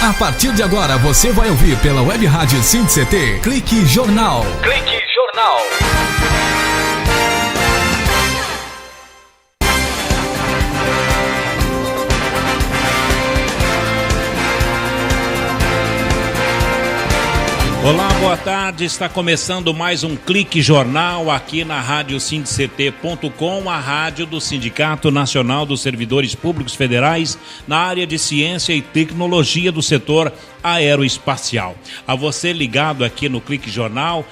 A partir de agora você vai ouvir pela Web Rádio SINDCT Clique Jornal. Clique Jornal. Olá, boa tarde. Está começando mais um Clique Jornal aqui na Rádio SINDCT.com, a rádio do Sindicato Nacional dos Servidores Públicos Federais na área de ciência e tecnologia do setor aeroespacial. A você ligado aqui no Clique Jornal,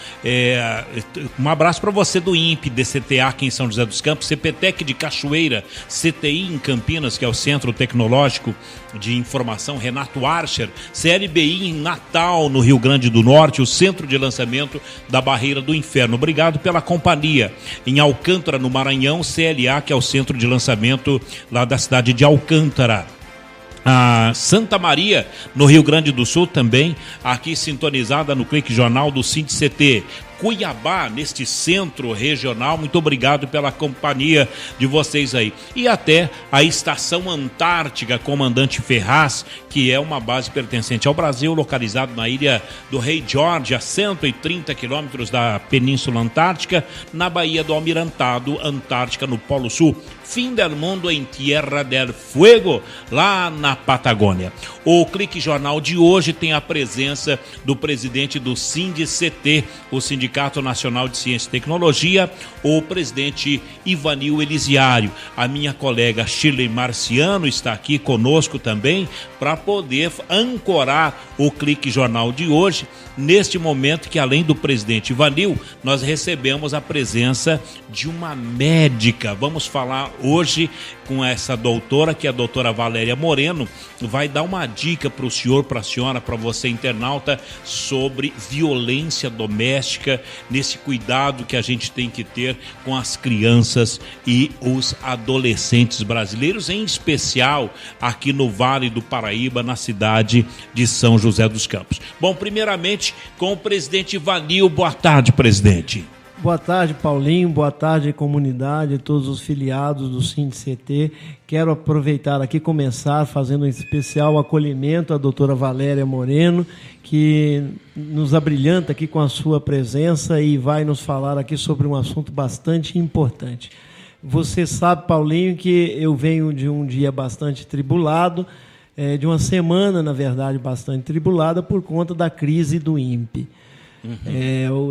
um abraço para você do INPE, DCTA aqui em São José dos Campos, CPTEC de Cachoeira, CTI em Campinas, que é o Centro Tecnológico de Informação Renato Archer, CLBI em Natal, no Rio Grande do Norte, o Centro de Lançamento da Barreira do Inferno. Obrigado pela companhia. Em Alcântara, no Maranhão, CLA, que é o Centro de Lançamento lá da cidade de Alcântara. A Santa Maria, no Rio Grande do Sul também, aqui sintonizada no Clique Jornal do SINDCT. Cuiabá, neste centro regional, muito obrigado pela companhia de vocês aí. E até a Estação Antártica Comandante Ferraz, que é uma base pertencente ao Brasil, localizado na ilha do Rei Jorge, a 130 quilômetros da Península Antártica, na Baía do Almirantado, Antártica, no Polo Sul. Fim del mundo em Tierra del Fuego, lá na Patagônia. O Clique Jornal de hoje tem a presença do presidente do SINDCT, o Sindicato Nacional de Ciência e Tecnologia, o presidente Ivanil Elisiário. A minha colega Shirley Marciano está aqui conosco também para poder ancorar o Clique Jornal de hoje, neste momento que, além do presidente Ivanil, nós recebemos a presença de uma médica. Vamos falar hoje com essa doutora, que é a doutora Valéria Moreno, vai dar uma dica para o senhor, para a senhora, para você internauta, sobre violência doméstica, nesse cuidado que a gente tem que ter com as crianças e os adolescentes brasileiros, em especial aqui no Vale do Paraíba, na cidade de São José dos Campos. Bom, primeiramente com o presidente Ivanil. Boa tarde, presidente. Boa tarde, Paulinho. Boa tarde, comunidade, todos os filiados do SINDCT. Quero aproveitar aqui e começar fazendo um especial acolhimento à doutora Valéria Moreno, que nos abrilhanta aqui com a sua presença e vai nos falar aqui sobre um assunto bastante importante. Você sabe, Paulinho, que eu venho de um dia bastante tribulado, de uma semana, na verdade, bastante tribulada por conta da crise do INPE.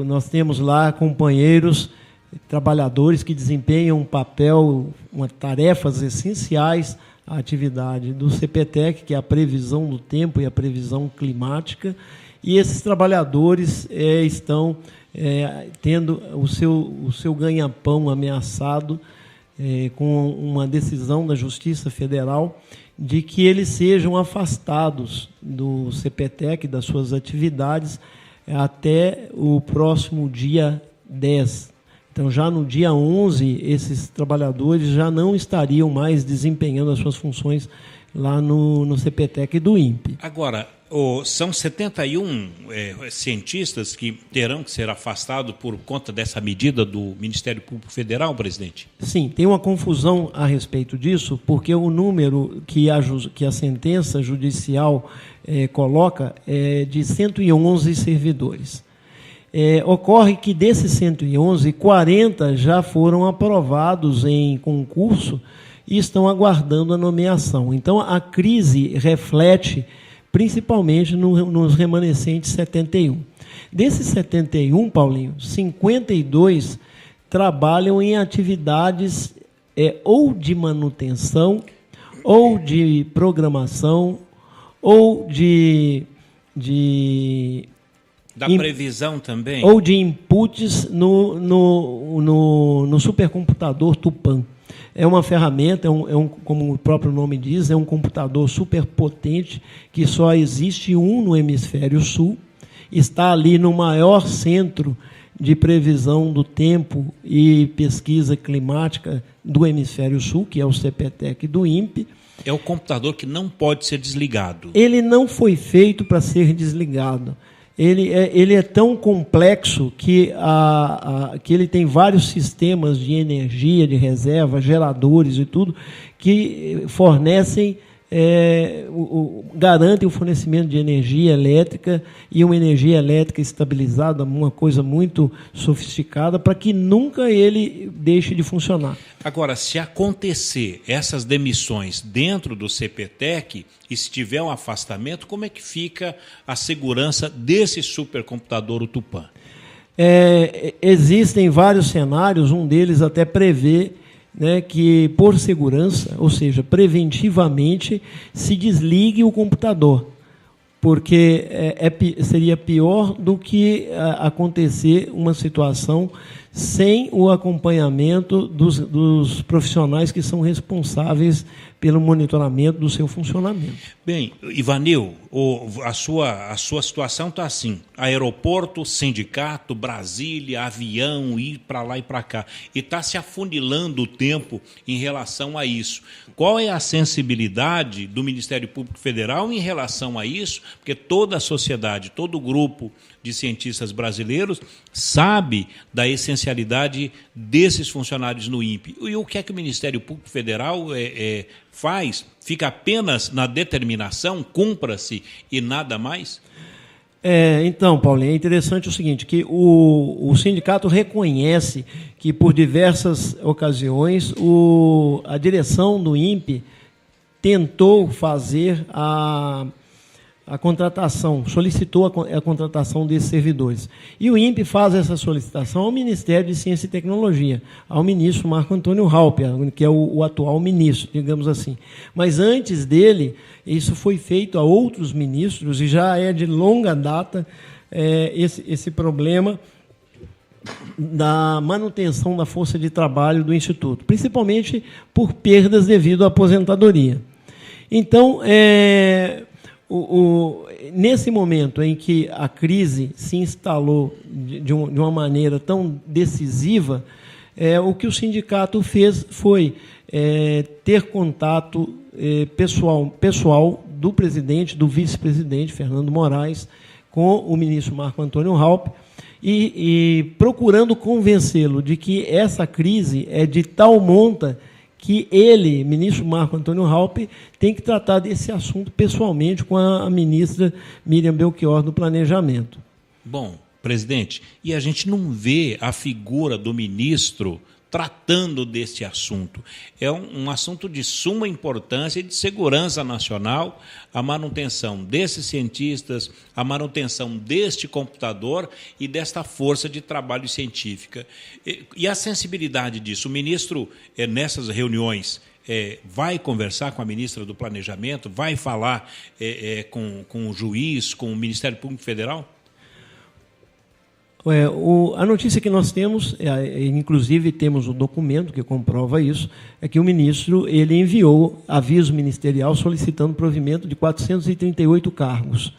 Nós temos lá companheiros, trabalhadores que desempenham um papel, tarefas essenciais à atividade do CPTEC, que é a previsão do tempo e a previsão climática, e esses trabalhadores estão tendo o seu ganha-pão ameaçado com uma decisão da Justiça Federal de que eles sejam afastados do CPTEC, das suas atividades, até o próximo dia 10. Então, já no dia 11, esses trabalhadores já não estariam mais desempenhando as suas funções lá no CPTEC do INPE. Agora, são 71 cientistas que terão que ser afastados por conta dessa medida do Ministério Público Federal, presidente? Sim, tem uma confusão a respeito disso, porque o número que a sentença judicial coloca é de 111 servidores. Ocorre que desses 111, 40 já foram aprovados em concurso e estão aguardando a nomeação. Então, a crise reflete principalmente nos remanescentes 71. Desses 71, Paulinho, 52 trabalham em atividades ou de manutenção, ou de programação, ou da previsão também? Ou de inputs no supercomputador Tupã. É uma ferramenta, como o próprio nome diz, é um computador superpotente que só existe um no hemisfério sul, está ali no maior centro de previsão do tempo e pesquisa climática do hemisfério sul, que é o CPTEC do INPE. É o computador que não pode ser desligado. Ele não foi feito para ser desligado. Ele é tão complexo que ele tem vários sistemas de energia, de reserva, geradores e tudo, que fornecem garantem o fornecimento de energia elétrica e uma energia elétrica estabilizada, uma coisa muito sofisticada, para que nunca ele deixe de funcionar. Agora, se acontecer essas demissões dentro do CPTEC e se tiver um afastamento, como é que fica a segurança desse supercomputador, o Tupã? Existem vários cenários, um deles até prevê, né, que, por segurança, ou seja, preventivamente, se desligue o computador, porque seria pior do que acontecer uma situação sem o acompanhamento dos profissionais que são responsáveis pelo monitoramento do seu funcionamento. Bem, Ivanil, a sua situação está assim: aeroporto, sindicato, Brasília, avião, ir para lá e para cá. E está se afunilando o tempo em relação a isso. Qual é a sensibilidade do Ministério Público Federal em relação a isso? Porque toda a sociedade, todo o grupo de cientistas brasileiros sabe da essencialidade desses funcionários no INPE. E o que é que o Ministério Público Federal faz? Fica apenas na determinação, cumpra-se e nada mais? Então, Paulinho, é interessante o seguinte, que o sindicato reconhece que, por diversas ocasiões, a direção do INPE tentou fazer a contratação, solicitou a contratação desses servidores. E o INPE faz essa solicitação ao Ministério de Ciência e Tecnologia, ao ministro Marco Antônio Raupp, que é o atual ministro, digamos assim. Mas antes dele, isso foi feito a outros ministros, e já é de longa data esse problema da manutenção da força de trabalho do Instituto, principalmente por perdas devido à aposentadoria. Então, nesse momento em que a crise se instalou de uma maneira tão decisiva, o que o sindicato fez foi ter contato pessoal do presidente, do vice-presidente, Fernando Moraes, com o ministro Marco Antônio Raupp, e procurando convencê-lo de que essa crise é de tal monta que ele, ministro Marco Antônio Raupp, tem que tratar desse assunto pessoalmente com a ministra Miriam Belchior do Planejamento. Bom, presidente, e a gente não vê a figura do ministro tratando desse assunto. É um assunto de suma importância e de segurança nacional, a manutenção desses cientistas, a manutenção deste computador e desta força de trabalho científica. E a sensibilidade disso? O ministro, nessas reuniões, vai conversar com a ministra do Planejamento, vai falar com o juiz, com o Ministério Público Federal? A notícia que nós temos, inclusive temos um documento que comprova isso, é que o ministro ele enviou aviso ministerial solicitando provimento de 438 cargos.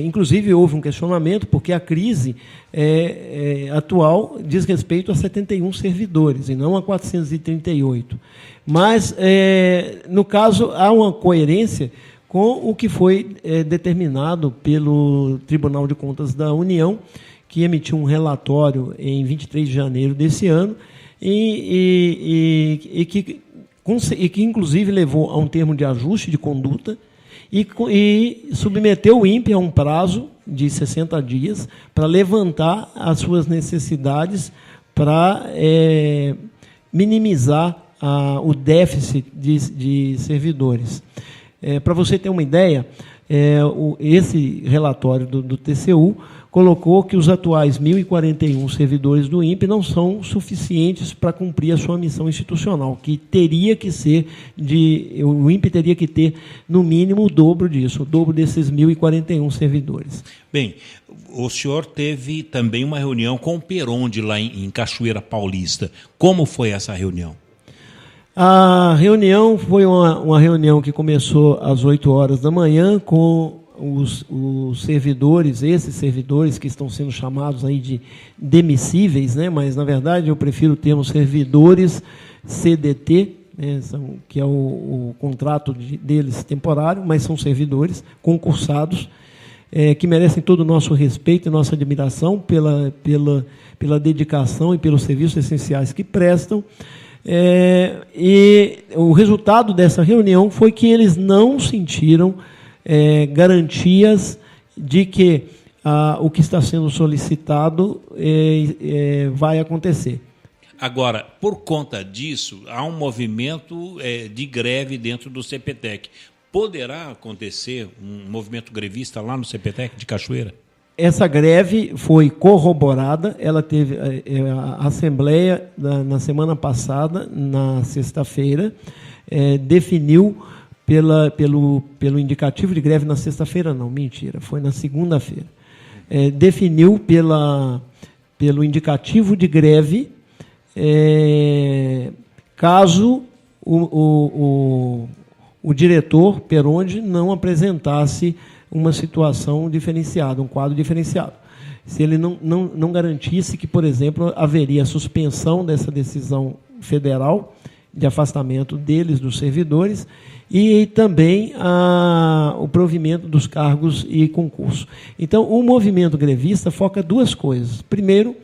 Inclusive, houve um questionamento, porque a crise atual diz respeito a 71 servidores, e não a 438. Mas, no caso, há uma coerência com o que foi determinado pelo Tribunal de Contas da União, que emitiu um relatório em 23 de janeiro desse ano, e que, inclusive, levou a um termo de ajuste de conduta e submeteu o INPE a um prazo de 60 dias para levantar as suas necessidades para minimizar o déficit de servidores. Para você ter uma ideia, esse relatório do TCU colocou que os atuais 1.041 servidores do INPE não são suficientes para cumprir a sua missão institucional, que teria que ser o INPE teria que ter, no mínimo, o dobro disso, o dobro desses 1.041 servidores. Bem, o senhor teve também uma reunião com o Peronde lá em Cachoeira Paulista. Como foi essa reunião? A reunião foi uma reunião que começou às 8 horas da manhã com os servidores, esses servidores que estão sendo chamados aí de demissíveis, né? Mas, na verdade, eu prefiro o termo servidores CDT, né? Que é o contrato deles temporário, mas são servidores concursados, que merecem todo o nosso respeito e nossa admiração pela dedicação e pelos serviços essenciais que prestam. E o resultado dessa reunião foi que eles não sentiram garantias de que o que está sendo solicitado vai acontecer. Agora, por conta disso, há um movimento de greve dentro do CPTEC. Poderá acontecer um movimento grevista lá no CPTEC de Cachoeira? Essa greve foi corroborada, ela teve a Assembleia na semana passada, na sexta-feira, definiu pelo indicativo de greve na sexta-feira, não, mentira, foi na segunda-feira. Definiu pelo indicativo de greve, caso o diretor Perondi não apresentasse uma situação diferenciada, um quadro diferenciado. Se ele não garantisse que, por exemplo, haveria suspensão dessa decisão federal de afastamento deles, dos servidores, e também o provimento dos cargos e concurso. Então, o movimento grevista foca duas coisas. Primeiro,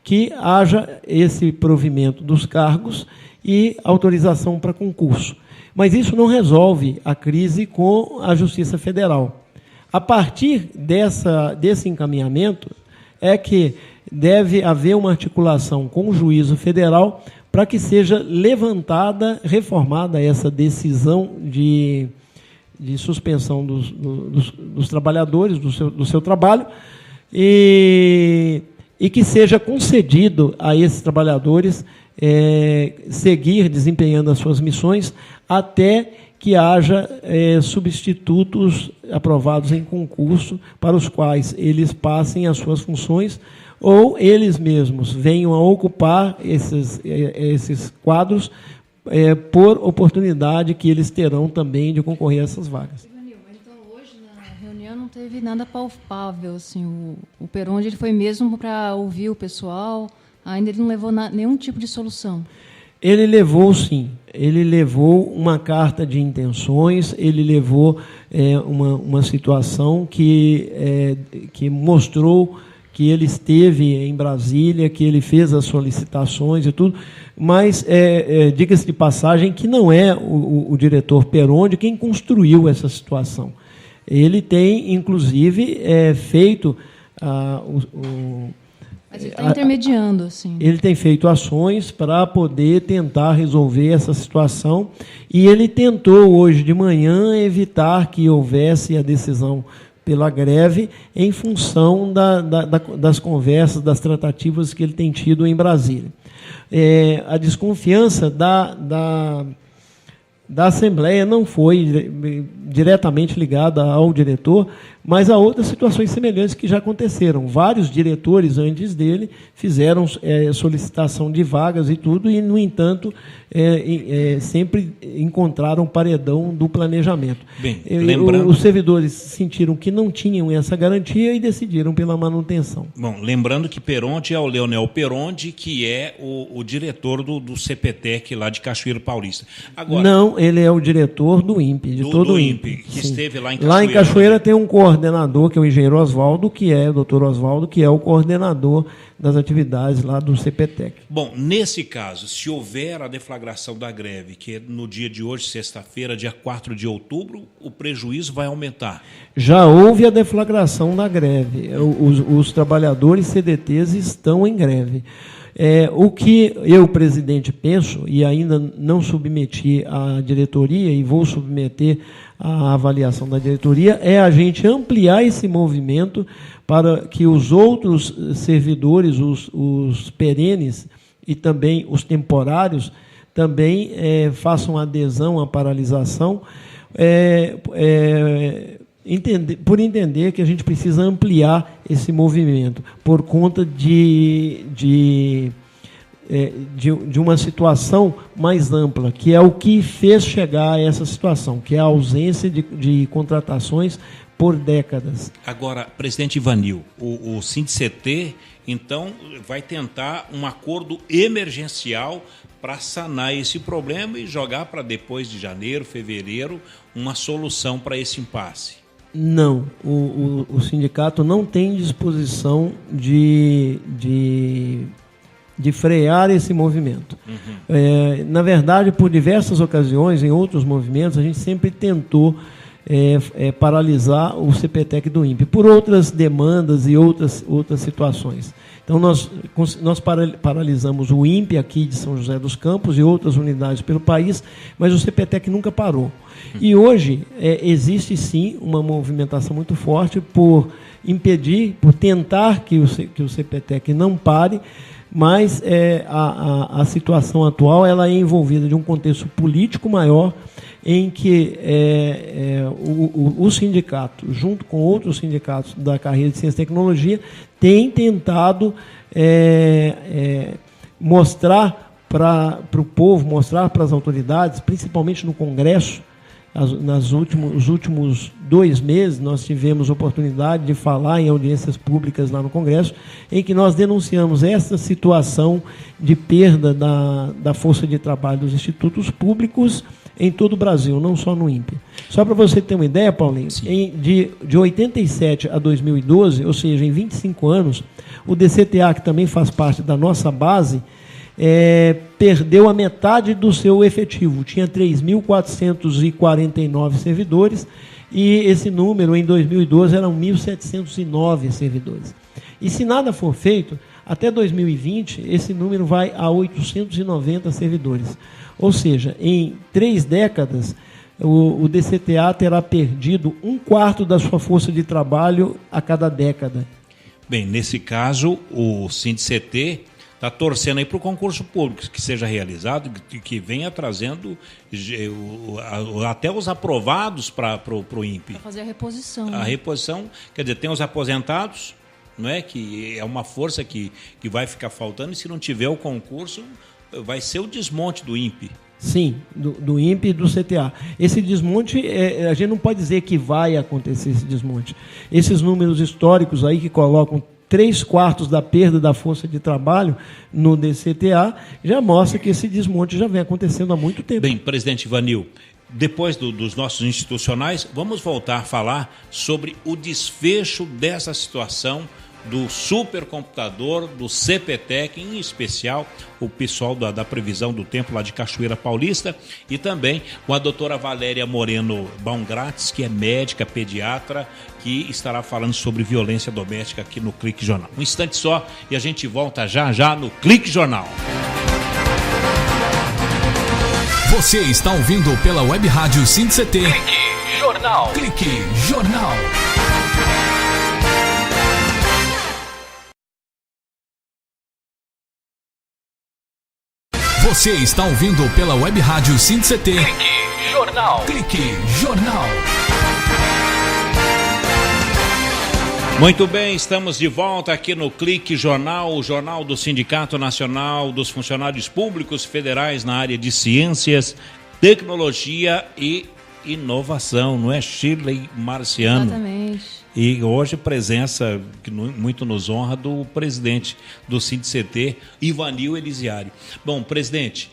que haja esse provimento dos cargos e autorização para concurso. Mas isso não resolve a crise com a Justiça Federal. A partir desse encaminhamento é que deve haver uma articulação com o Juízo Federal para que seja levantada, reformada essa decisão de suspensão dos trabalhadores, do seu trabalho, e que seja concedido a esses trabalhadores seguir desempenhando as suas missões até que haja substitutos aprovados em concurso para os quais eles passem as suas funções ou eles mesmos venham a ocupar esses quadros por oportunidade que eles terão também de concorrer a essas vagas. Então, hoje, na reunião, não teve nada palpável. Assim, o Perondi ele foi mesmo para ouvir o pessoal, ainda ele não levou nenhum tipo de solução. Ele levou, sim. Ele levou uma carta de intenções, ele levou uma situação que mostrou que ele esteve em Brasília, que ele fez as solicitações e tudo, mas diga-se de passagem que não é o diretor Perondi quem construiu essa situação. Ele tem, inclusive, feito Mas ele está intermediando, assim. Ele tem feito ações para poder tentar resolver essa situação e ele tentou, hoje de manhã, evitar que houvesse a decisão pela greve em função das conversas, das tratativas que ele tem tido em Brasília. A desconfiança da Assembleia não foi diretamente ligada ao diretor, mas a outras situações semelhantes que já aconteceram. Vários diretores antes dele fizeram solicitação de vagas e tudo, e, no entanto, sempre encontraram paredão do planejamento. Bem, lembrando... Os servidores sentiram que não tinham essa garantia e decidiram pela manutenção. Bom, lembrando que Perondi é o Leonel Perondi, que é o diretor do CPTEC lá de Cachoeiro Paulista. Agora, não, ele é o diretor do INPE, todo o INPE. Que esteve lá em Cachoeira. Lá em Cachoeira tem um coordenador, que é o engenheiro Oswaldo, o doutor Oswaldo, que é o coordenador das atividades lá do CPTEC. Bom, nesse caso, se houver a deflagração da greve, que é no dia de hoje, sexta-feira, dia 4 de outubro, o prejuízo vai aumentar? Já houve a deflagração da greve. Os trabalhadores CDTs estão em greve. O que eu, presidente, penso, e ainda não submeti à diretoria e vou submeter à avaliação da diretoria, é a gente ampliar esse movimento para que os outros servidores, os perenes e também os temporários, também façam adesão à paralisação, por entender que a gente precisa ampliar esse movimento por conta de uma situação mais ampla, que é o que fez chegar a essa situação, que é a ausência de contratações por décadas. Agora, presidente Ivanil, o SINDCT, então, vai tentar um acordo emergencial para sanar esse problema e jogar para depois de janeiro, fevereiro, uma solução para esse impasse. Não, o sindicato não tem disposição de de frear esse movimento. Na verdade, por diversas ocasiões, em outros movimentos, a gente sempre tentou paralisar o CPTEC do INPE, por outras demandas e outras situações. Então, nós paralisamos o INPE aqui de São José dos Campos e outras unidades pelo país, mas o CPTEC nunca parou. E hoje existe, sim, uma movimentação muito forte por impedir, por tentar que o CPTEC não pare, mas a situação atual ela é envolvida de um contexto político maior, em que o sindicato, junto com outros sindicatos da carreira de ciência e tecnologia, tem tentado mostrar para o povo, mostrar para as autoridades, principalmente no Congresso. Os últimos 2 meses, nós tivemos oportunidade de falar em audiências públicas lá no Congresso, em que nós denunciamos essa situação de perda da força de trabalho dos institutos públicos em todo o Brasil, não só no INPE. Só para você ter uma ideia, Paulinho, de 87 a 2012, ou seja, em 25 anos, o DCTA, que também faz parte da nossa base, perdeu a metade do seu efetivo. Tinha 3.449 servidores e esse número, em 2012, eram 1.709 servidores. E se nada for feito, até 2020, esse número vai a 890 servidores. Ou seja, em 3 décadas, o DCTA terá perdido 1/4 da sua força de trabalho a cada década. Bem, nesse caso, o SINDCT está torcendo aí para o concurso público que seja realizado e que venha trazendo até os aprovados para o INPE. Para fazer a reposição. A reposição, quer dizer, tem os aposentados, não é? Que é uma força que vai ficar faltando, e se não tiver o concurso, vai ser o desmonte do INPE. Sim, do INPE e do CTA. Esse desmonte, a gente não pode dizer que vai acontecer esse desmonte. Esses números históricos aí que colocam 3/4 da perda da força de trabalho no DCTA já mostra que esse desmonte já vem acontecendo há muito tempo. Bem, presidente Ivanil, depois dos nossos institucionais, vamos voltar a falar sobre o desfecho dessa situação do supercomputador, do CPTEC, em especial o pessoal da previsão do tempo lá de Cachoeira Paulista, e também com a doutora Valéria Moreno Baumgratz, que é médica, pediatra, que estará falando sobre violência doméstica aqui no Clique Jornal. Um instante só e a gente volta já no Clique Jornal. Você está ouvindo pela Web Rádio SINDCT. Clique Jornal. Clique Jornal. Você está ouvindo pela Web Rádio SINDCT. Clique Jornal. Clique Jornal. Muito bem, estamos de volta aqui no Clique Jornal, o jornal do Sindicato Nacional dos Funcionários Públicos Federais na área de Ciências, Tecnologia e Inovação, não é, Shirley Marciano? Exatamente. E hoje presença que muito nos honra do presidente do SINDCT, Ivanil Elisiário. Bom, presidente,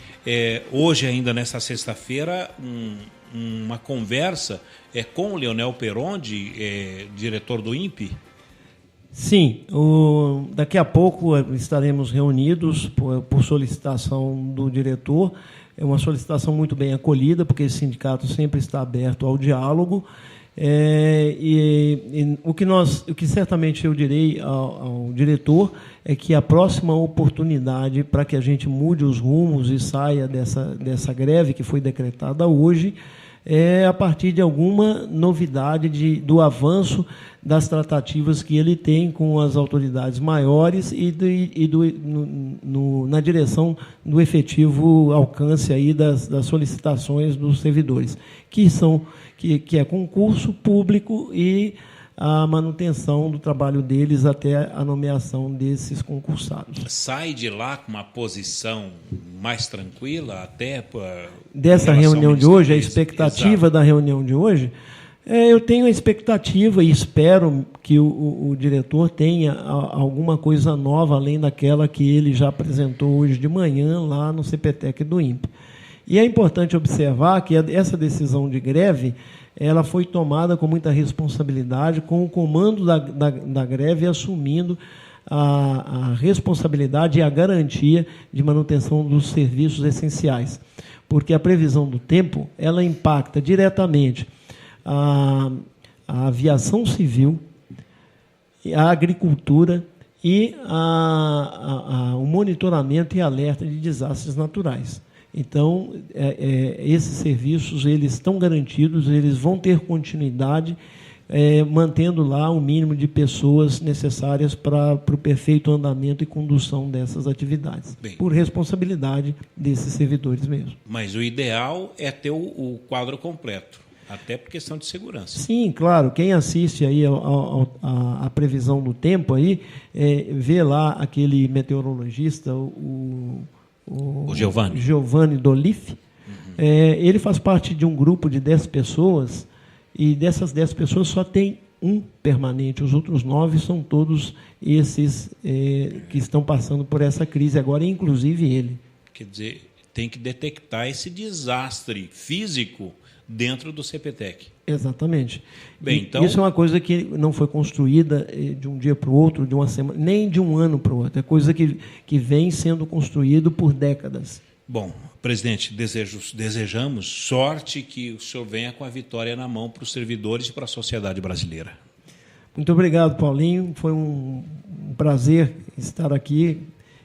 hoje ainda nesta sexta-feira, uma conversa com o Leonel Perondi, diretor do INPE? Sim, daqui a pouco estaremos reunidos por solicitação do diretor. É uma solicitação muito bem acolhida, porque esse sindicato sempre está aberto ao diálogo. O que certamente eu direi ao diretor é que a próxima oportunidade para que a gente mude os rumos e saia dessa greve que foi decretada hoje é a partir de alguma novidade do avanço das tratativas que ele tem com as autoridades maiores na direção do efetivo alcance aí das solicitações dos servidores, que é concurso público e a manutenção do trabalho deles até a nomeação desses concursados. Sai de lá com uma posição mais tranquila até dessa reunião de hoje, a expectativa da reunião de hoje, eu tenho a expectativa e espero que o diretor tenha alguma coisa nova além daquela que ele já apresentou hoje de manhã lá no CPTEC do INPE. E é importante observar que essa decisão de greve ela foi tomada com muita responsabilidade, com o comando da greve assumindo a responsabilidade e a garantia de manutenção dos serviços essenciais, porque a previsão do tempo ela impacta diretamente a aviação civil, a agricultura e o monitoramento e alerta de desastres naturais. Então, esses serviços eles estão garantidos, eles vão ter continuidade, mantendo lá o mínimo de pessoas necessárias para o perfeito andamento e condução dessas atividades, por responsabilidade desses servidores mesmo. Mas o ideal é ter o quadro completo, até por questão de segurança. Sim, claro. Quem assiste aí a previsão do tempo aí, vê lá aquele meteorologista, o Giovanni Dolif. Ele faz parte de um grupo de 10 pessoas, e dessas 10 pessoas só tem um permanente. Os outros 9 são todos esses que estão passando por essa crise agora, inclusive ele. Quer dizer, tem que detectar esse desastre físico dentro do CPTEC. Exatamente. Bem, então, isso é uma coisa que não foi construída de um dia para o outro, de uma semana, nem de um ano para o outro. É coisa que vem sendo construída por décadas. Bom, presidente, desejamos sorte, que o senhor venha com a vitória na mão para os servidores e para a sociedade brasileira. Muito obrigado, Paulinho. Foi um prazer estar aqui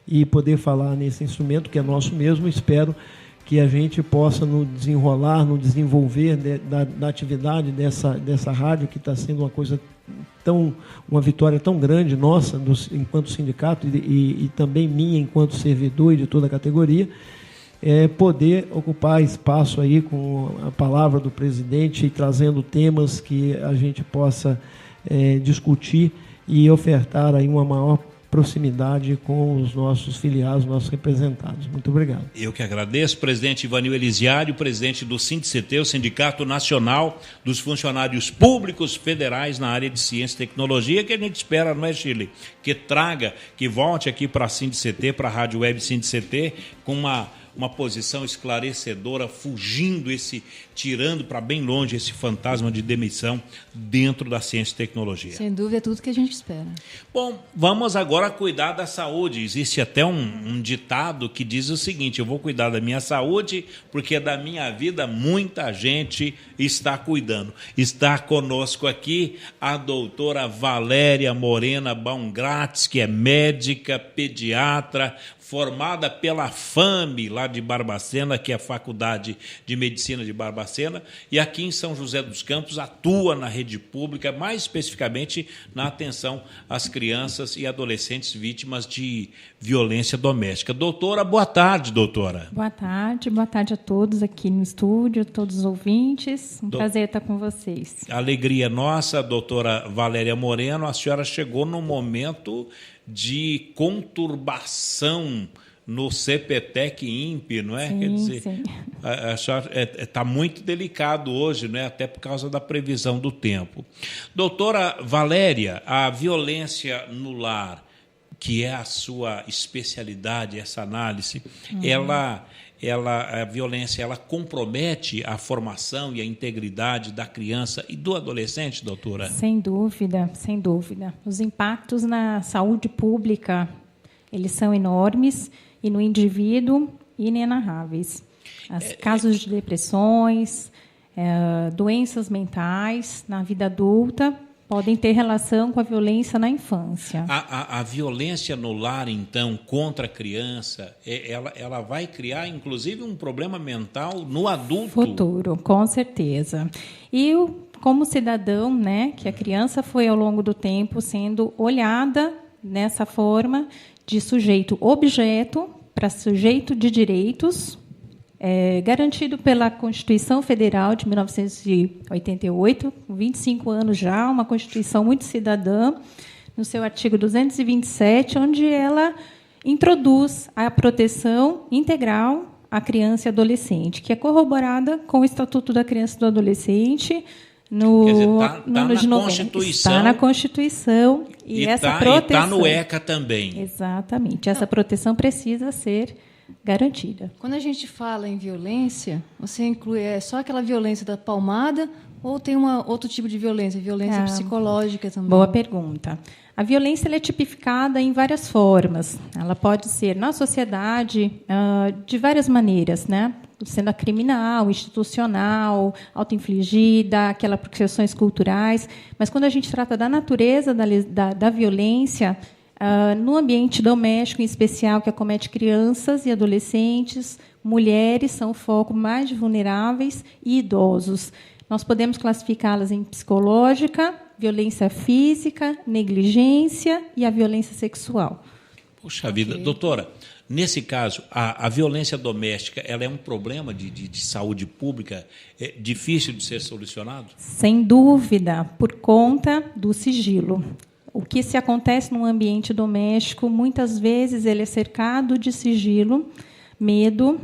e poder falar nesse instrumento que é nosso mesmo. Espero que a gente possa no desenrolar, no desenvolver da atividade dessa rádio, que está sendo uma vitória tão grande nossa, enquanto sindicato, e também minha enquanto servidor e de toda a categoria, poder ocupar espaço aí com a palavra do presidente e trazendo temas que a gente possa discutir e ofertar aí uma maior proximidade com os nossos filiados, nossos representados. Muito obrigado. Eu que agradeço, presidente Ivanil Elisiário, presidente do SINDCT, o Sindicato Nacional dos Funcionários Públicos Federais na área de Ciência e Tecnologia, que a gente espera, não é, Chile? Que volte aqui para a SINDCT, para a Rádio Web SINDCT, com uma posição esclarecedora, tirando para bem longe esse fantasma de demissão dentro da ciência e tecnologia. Sem dúvida, é tudo que a gente espera. Bom, vamos agora cuidar da saúde. Existe até um ditado que diz o seguinte: eu vou cuidar da minha saúde porque da minha vida muita gente está cuidando. Está conosco aqui a doutora Valéria Morena Baumgratz, que é médica, pediatra, formada pela FAME, lá de Barbacena, que é a Faculdade de Medicina de Barbacena, e aqui em São José dos Campos atua na rede pública, mais especificamente na atenção às crianças e adolescentes vítimas de violência doméstica. Doutora, boa tarde, doutora. Boa tarde a todos aqui no estúdio, todos os ouvintes. Prazer estar com vocês. Alegria nossa, doutora Valéria Moreno. A senhora chegou num momento de conturbação no CPTEC INPE, não é? Sim, quer dizer, sim. Está muito delicado hoje, não é? Até por causa da previsão do tempo. Doutora Valéria, a violência no lar, que é a sua especialidade, essa análise, a violência ela compromete a formação e a integridade da criança e do adolescente, doutora? Sem dúvida, sem dúvida. Os impactos na saúde pública, eles são enormes e no indivíduo inenarráveis. Casos de depressões, doenças mentais na vida adulta podem ter relação com a violência na infância. A violência no lar, então, contra a criança, ela vai criar, inclusive, um problema mental no adulto? Futuro, com certeza. E como cidadão, né, que a criança foi, ao longo do tempo, sendo olhada nessa forma de sujeito-objeto para sujeito de direitos, garantido pela Constituição Federal de 1988, 25 anos já, uma Constituição muito cidadã, no seu artigo 227, onde ela introduz a proteção integral à criança e adolescente, que é corroborada com o Estatuto da Criança e do Adolescente, no ano de 90. Está na Constituição. E essa proteção está no ECA também. Exatamente. Essa proteção precisa ser garantida. Quando a gente fala em violência, você inclui só aquela violência da palmada Ou tem outro tipo de violência psicológica também? Boa pergunta. A violência ela é tipificada em várias formas. Ela pode ser na sociedade de várias maneiras, né? Sendo a criminal, institucional, autoinfligida, aquelas por questões culturais. Mas quando a gente trata da natureza da violência, no ambiente doméstico, em especial, que acomete crianças e adolescentes, mulheres são o foco mais vulneráveis e idosos. Nós podemos classificá-las em psicológica, violência física, negligência e a violência sexual. Puxa vida. Doutora, nesse caso, a violência doméstica ela é um problema de saúde pública difícil de ser solucionado? Sem dúvida, por conta do sigilo. O que se acontece no ambiente doméstico, muitas vezes ele é cercado de sigilo, medo.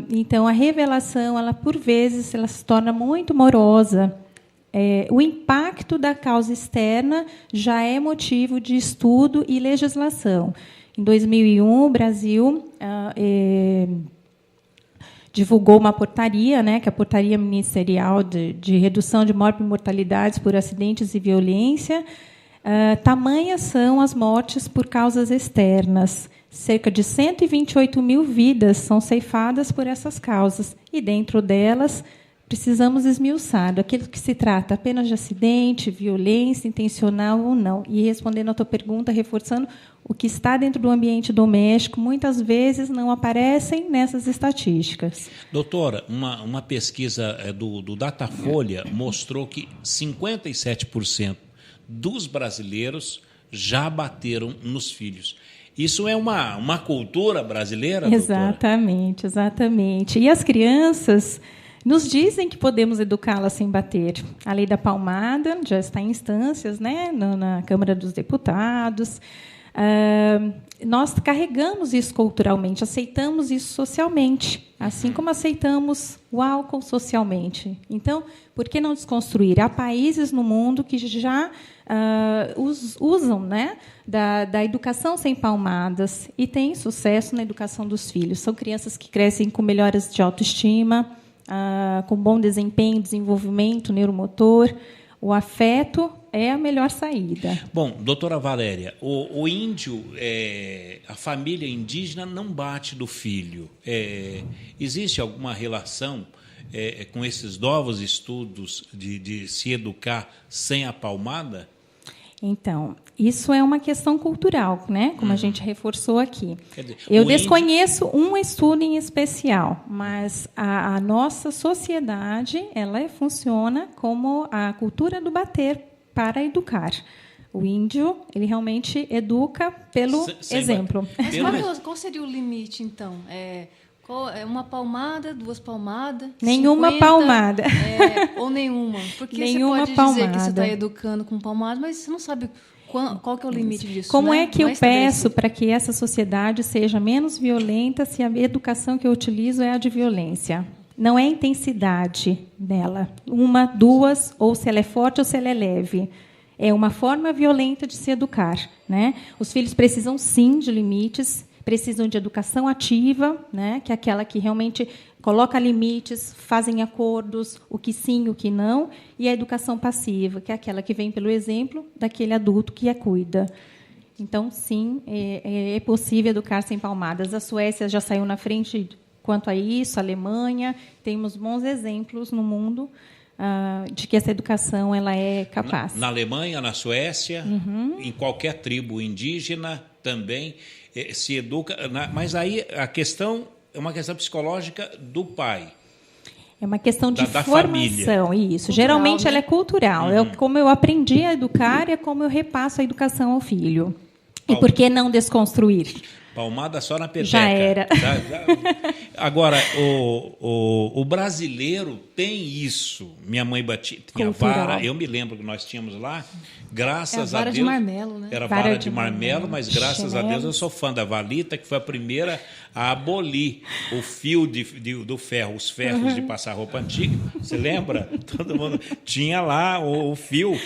Então, a revelação, ela por vezes, ela se torna muito morosa. O impacto da causa externa já é motivo de estudo e legislação. Em 2001, o Brasil divulgou uma portaria, né, que é a Portaria Ministerial de Redução de Morte e Mortalidades por Acidentes e Violência. Tamanhas são as mortes por causas externas. Cerca de 128 mil vidas são ceifadas por essas causas. E, dentro delas, precisamos esmiuçar aquilo que se trata apenas de acidente, violência, intencional ou não. E, respondendo à tua pergunta, reforçando, o que está dentro do ambiente doméstico, muitas vezes não aparecem nessas estatísticas. Doutora, uma pesquisa do Datafolha mostrou que 57% dos brasileiros já bateram nos filhos. Isso é uma cultura brasileira, Exatamente, doutora? Exatamente. E as crianças nos dizem que podemos educá-las sem bater. A lei da palmada já está em instâncias, né, na Câmara dos Deputados. Nós carregamos isso culturalmente, aceitamos isso socialmente, assim como aceitamos o álcool socialmente. Então, por que não desconstruir? Há países no mundo que já usam, né, da educação sem palmadas e têm sucesso na educação dos filhos. São crianças que crescem com melhoras de autoestima, com bom desempenho, desenvolvimento neuromotor. O afeto é a melhor saída. Bom, doutora Valéria, o índio, a família indígena não bate do filho. Existe alguma relação com esses novos estudos de se educar sem a palmada? Então, isso é uma questão cultural, né? Como a gente reforçou aqui. Eu desconheço um estudo em especial, mas a nossa sociedade ela funciona como a cultura do bater para educar. O índio, ele realmente educa pelo exemplo. Mas qual seria o limite, então? Uma palmada, 2 palmadas? Nenhuma 50, palmada. Ou nenhuma? Porque nenhuma você pode palmada. dizer que você está educando com palmada, mas você não sabe qual que é o limite disso. Como né? é que eu peço para que essa sociedade seja menos violenta se a educação que eu utilizo é a de violência? Não é a intensidade dela. 1, 2, ou se ela é forte ou se ela é leve. É uma forma violenta de se educar, né? Os filhos precisam, sim, de limites, precisam de educação ativa, né, que é aquela que realmente coloca limites, fazem acordos, o que sim, o que não, e a educação passiva, que é aquela que vem pelo exemplo daquele adulto que a cuida. Então, sim, é possível educar sem palmadas. A Suécia já saiu na frente quanto a isso, a Alemanha, temos bons exemplos no mundo de que essa educação ela é capaz. Na Alemanha, na Suécia, em qualquer tribo indígena também se educa, mas aí a questão é uma questão psicológica do pai. É uma questão de da formação, família. Isso. Geralmente, né? ela é cultural. É como eu aprendi a educar e é como eu repasso a educação ao filho. E por que não desconstruir? Palmada só na peteca. Já era. Agora, o brasileiro tem isso. Minha mãe tinha vara. Eu me lembro que nós tínhamos lá. Graças a Deus. Vara de marmelo, né? Era vara de marmelo, mas graças a Deus eu sou fã da Valita, que foi a primeira a abolir o fio do ferro, os ferros de passar roupa antiga. Você lembra? Todo mundo tinha lá o fio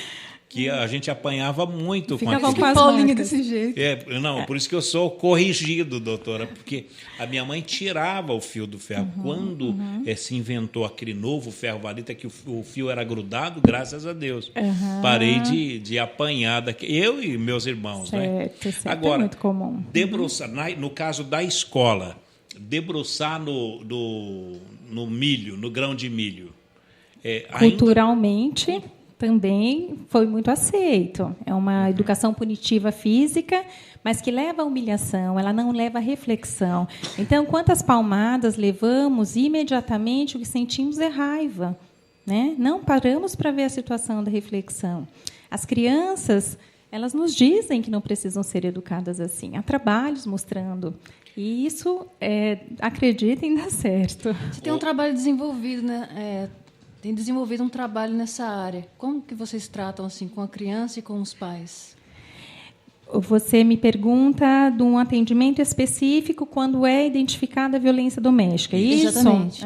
que a gente apanhava muito com Ficavam aquele... com as Paulinha marcas. desse jeito. Por isso que eu sou corrigido, doutora, porque a minha mãe tirava o fio do ferro. Quando se inventou aquele novo ferro valita, que o fio era grudado, graças a Deus, parei de apanhar, eu e meus irmãos. Certo, né? certo. Agora, É muito comum. debruçar, no caso da escola, debruçar no milho, no grão de milho. Culturalmente, também foi muito aceito. É uma educação punitiva física, mas que leva à humilhação, ela não leva à reflexão. Então, quantas palmadas levamos, imediatamente o que sentimos é raiva. Né? Não paramos para ver a situação da reflexão. As crianças, elas nos dizem que não precisam ser educadas assim. Há trabalhos mostrando. E isso, acreditem, dá certo. Você tem um trabalho desenvolvido, né? Tem desenvolvido um trabalho nessa área. Como que vocês tratam assim com a criança e com os pais? Você me pergunta de um atendimento específico quando é identificada a violência doméstica, é isso? Exatamente.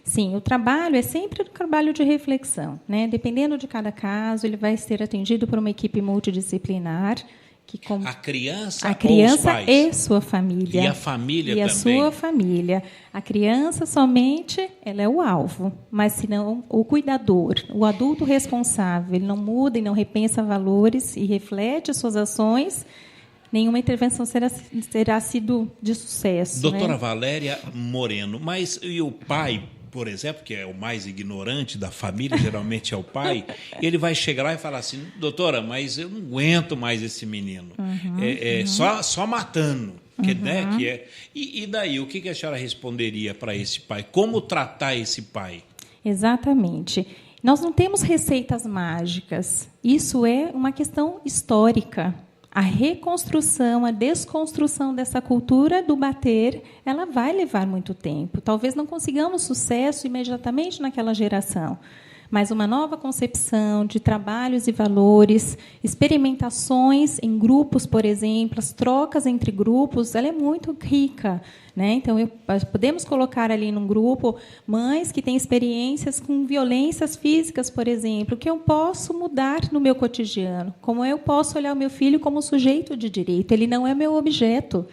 Sim, o trabalho é sempre um trabalho de reflexão. Né? Dependendo de cada caso, ele vai ser atendido por uma equipe multidisciplinar. A criança ou os pais? E sua família. E a família também. E a também. sua família. A criança somente, ela é o alvo, mas se não, o cuidador, o adulto responsável, ele não muda e não repensa valores e reflete suas ações, nenhuma intervenção terá sido de sucesso. Doutora né? Valéria Moreno, mas e o pai, por exemplo, que é o mais ignorante da família, geralmente é o pai, ele vai chegar lá e falar assim, doutora, mas eu não aguento mais esse menino. Só matando. Né, E daí, o que a senhora responderia para esse pai? Como tratar esse pai? Exatamente. Nós não temos receitas mágicas. Isso é uma questão histórica. A reconstrução, a desconstrução dessa cultura do bater, ela vai levar muito tempo. Talvez não consigamos sucesso imediatamente naquela geração, mas uma nova concepção de trabalhos e valores, experimentações em grupos, por exemplo, as trocas entre grupos, ela é muito rica. Né? Então, podemos colocar ali num grupo mães que têm experiências com violências físicas, por exemplo, que eu posso mudar no meu cotidiano, como eu posso olhar o meu filho como sujeito de direito. Ele não é meu objeto.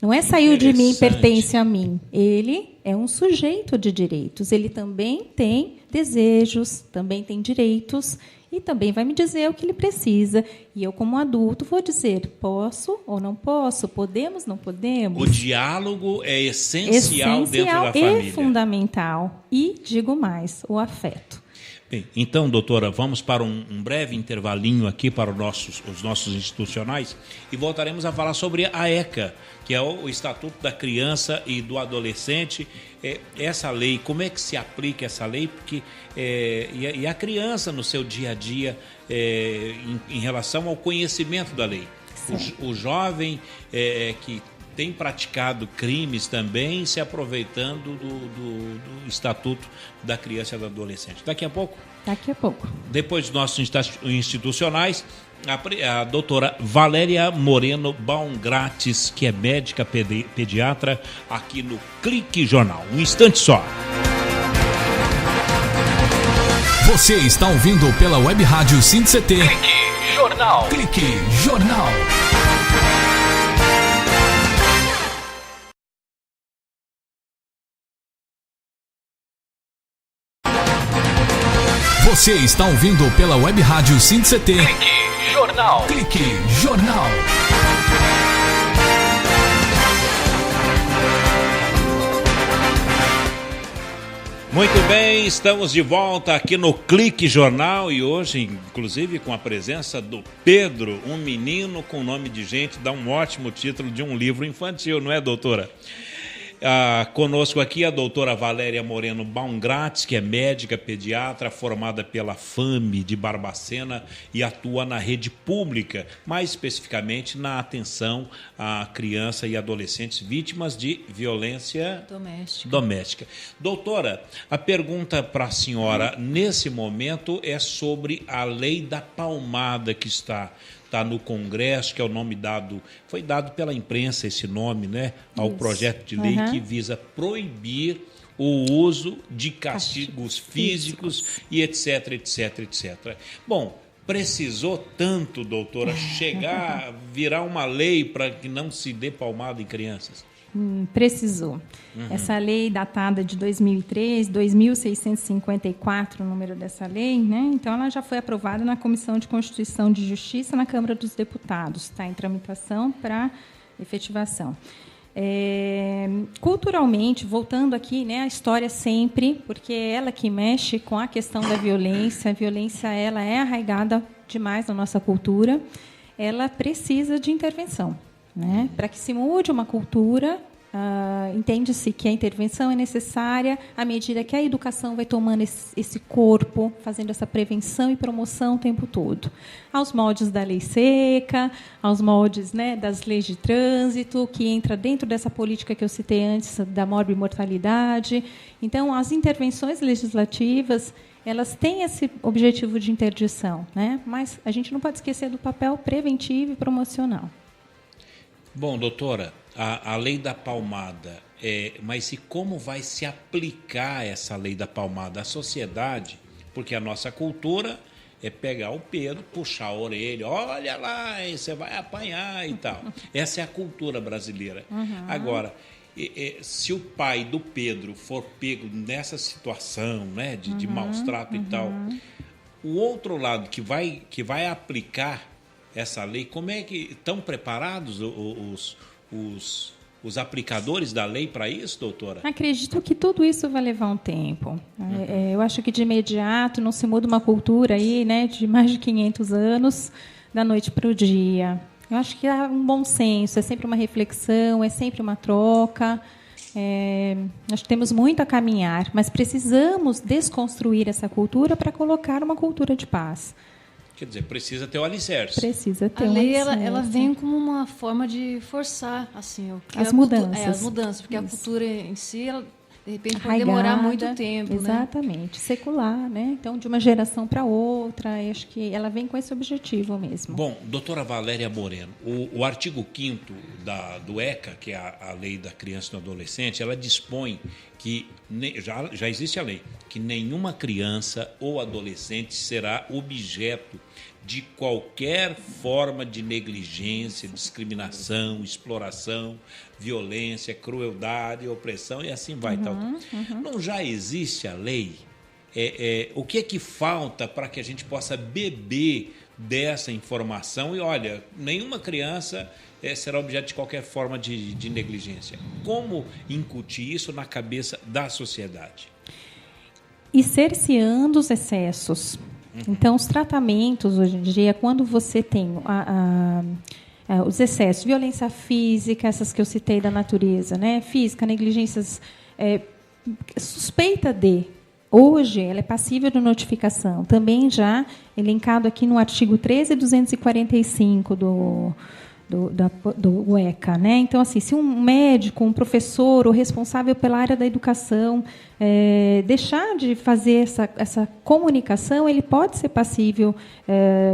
Não é saiu de mim, pertence a mim. Ele é um sujeito de direitos. Ele também tem desejos, também tem direitos e também vai me dizer o que ele precisa. E eu, como adulto, vou dizer, posso ou não posso, podemos, não podemos. O diálogo é essencial dentro da família. E fundamental. E, digo mais, o afeto. Bem, então, doutora, vamos para um breve intervalinho aqui para os nossos institucionais e voltaremos a falar sobre a ECA, que é o Estatuto da Criança e do Adolescente. Essa lei, como é que se aplica essa lei? Porque, e a criança no seu dia a dia em relação ao conhecimento da lei. O jovem que tem praticado crimes também, se aproveitando do Estatuto da Criança e do Adolescente. Daqui a pouco? Daqui a pouco. Depois dos nossos institucionais, a doutora Valéria Moreno Baumgratz, que é médica pediatra, aqui no Clique Jornal. Um instante só. Você está ouvindo pela Web Rádio SINCT. Clique Jornal. Clique Jornal. Você está ouvindo pela Web Rádio SINCT. Clique Jornal. Clique Jornal. Muito bem, estamos de volta aqui no Clique Jornal e hoje, inclusive, com a presença do Pedro, um menino com nome de gente, dá um ótimo título de um livro infantil, não é, doutora? Conosco aqui a doutora Valéria Moreno Baumgratz, que é médica pediatra formada pela FAME de Barbacena e atua na rede pública, mais especificamente na atenção a crianças e adolescentes vítimas de violência doméstica. Doutora, a pergunta para a senhora nesse momento é sobre a lei da palmada que está no Congresso, que é o nome foi dado pela imprensa esse nome, né, ao projeto de lei que visa proibir o uso de castigos físicos e etc, etc, etc. Bom, precisou tanto, doutora, chegar, virar uma lei para que não se dê palmada em crianças? Precisou. Essa lei datada de 2003, 2.654, o número dessa lei, né? Então, ela já foi aprovada na Comissão de Constituição e Justiça na Câmara dos Deputados. Está em tramitação para efetivação. Culturalmente, voltando aqui, né, a história sempre, porque é ela que mexe com a questão da violência. A violência, ela é arraigada demais na nossa cultura. Ela precisa de intervenção. Né? Para que se mude uma cultura, entende-se que a intervenção é necessária à medida que a educação vai tomando esse corpo, fazendo essa prevenção e promoção o tempo todo. Aos moldes da lei seca, aos moldes, né, das leis de trânsito, que entra dentro dessa política que eu citei antes, da morbimortalidade. Então, as intervenções legislativas, elas têm esse objetivo de interdição, né? Mas a gente não pode esquecer do papel preventivo e promocional. Bom, doutora, a lei da palmada, mas e como vai se aplicar essa lei da palmada à sociedade? Porque a nossa cultura é pegar o Pedro, puxar a orelha, olha lá, você vai apanhar e tal. Essa é a cultura brasileira. Agora, se o pai do Pedro for pego nessa situação, né, de maus tratos e tal, o outro lado que vai aplicar essa lei, como é que estão preparados os aplicadores da lei para isso, doutora? Acredito que tudo isso vai levar um tempo. Eu acho que de imediato não se muda uma cultura aí, né, de mais de 500 anos, da noite para o dia. Eu acho que há um bom senso, é sempre uma reflexão, é sempre uma troca. Nós temos muito a caminhar, mas precisamos desconstruir essa cultura para colocar uma cultura de paz. Quer dizer, precisa ter o alicerce. Precisa ter a lei, alicerce. ela vem como uma forma de forçar assim, as mudanças. As mudanças, porque isso. A cultura em si, ela, de repente, pode arraigada, demorar muito tempo. Exatamente, né? Secular, né? Então, de uma geração para outra, acho que ela vem com esse objetivo mesmo. Bom, doutora Valéria Moreno, o artigo 5º do ECA, que é a Lei da Criança e do Adolescente, ela dispõe que, já existe a lei, que nenhuma criança ou adolescente será objeto de qualquer forma de negligência, discriminação, exploração, violência, crueldade, opressão e assim vai. Não já existe a lei? O que é que falta para que a gente possa beber dessa informação? E olha, nenhuma criança será objeto de qualquer forma de negligência. Como incutir isso na cabeça da sociedade? E cerceando os excessos. Então, os tratamentos, hoje em dia, quando você tem os excessos, violência física, essas que eu citei da natureza, né? Física, negligências, suspeita de. Hoje, ela é passível de notificação. Também já elencado aqui no artigo 13.245 do ECA, né? Então, assim, se um médico, um professor ou responsável pela área da educação deixar de fazer essa comunicação, ele pode ser passível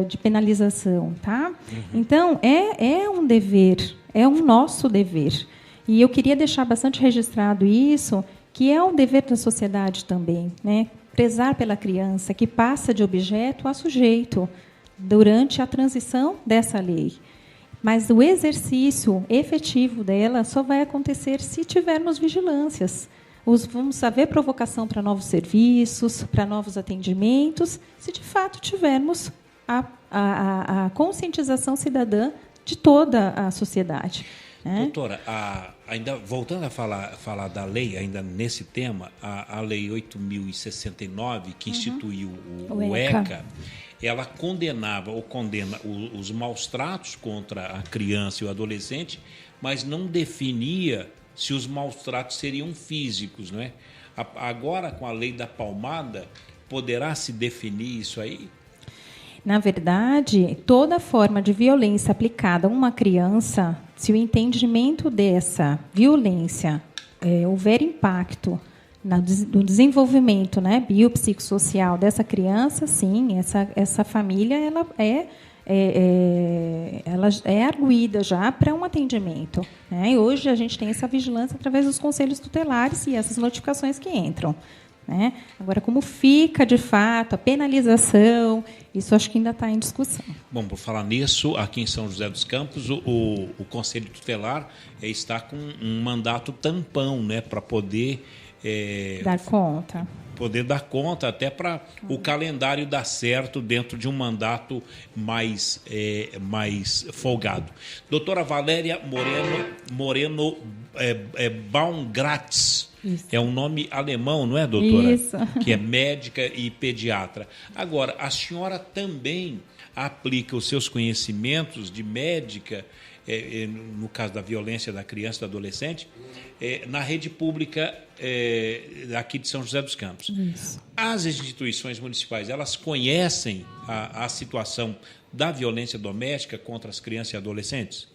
de penalização, tá? Então, é um dever, é um nosso dever. E eu queria deixar bastante registrado isso, que é um dever da sociedade também, né? Prezar pela criança, que passa de objeto a sujeito durante a transição dessa lei. Mas o exercício efetivo dela só vai acontecer se tivermos vigilâncias. Vamos haver provocação para novos serviços, para novos atendimentos, se de fato tivermos a conscientização cidadã de toda a sociedade. Né? Doutora, ainda voltando a falar da lei, ainda nesse tema, a Lei 8.069, que instituiu o ECA, ela condenava ou condena os maus tratos contra a criança e o adolescente, mas não definia se os maus tratos seriam físicos, não é? Agora, com a lei da palmada, poderá se definir isso aí? Na verdade, toda forma de violência aplicada a uma criança, se o entendimento dessa violência houver impacto no desenvolvimento, né, biopsicossocial dessa criança, sim, essa família ela é arguída já para um atendimento. Né? E hoje a gente tem essa vigilância através dos conselhos tutelares e essas notificações que entram. Né? Agora, como fica, de fato, a penalização Isso acho que ainda está em discussão. Bom, por falar nisso, aqui em São José dos Campos, o Conselho Tutelar está com um mandato tampão, né, para poder dar conta. Poder dar conta, até para o calendário dar certo dentro de um mandato mais folgado. Doutora Valéria Moreno Baumgratz. Isso. É um nome alemão, não é, doutora? Isso. Que é médica e pediatra. Agora, a senhora também aplica os seus conhecimentos de médica, no caso da violência da criança e do adolescente, na rede pública aqui de São José dos Campos. Isso. As instituições municipais, elas conhecem a situação da violência doméstica contra as crianças e adolescentes?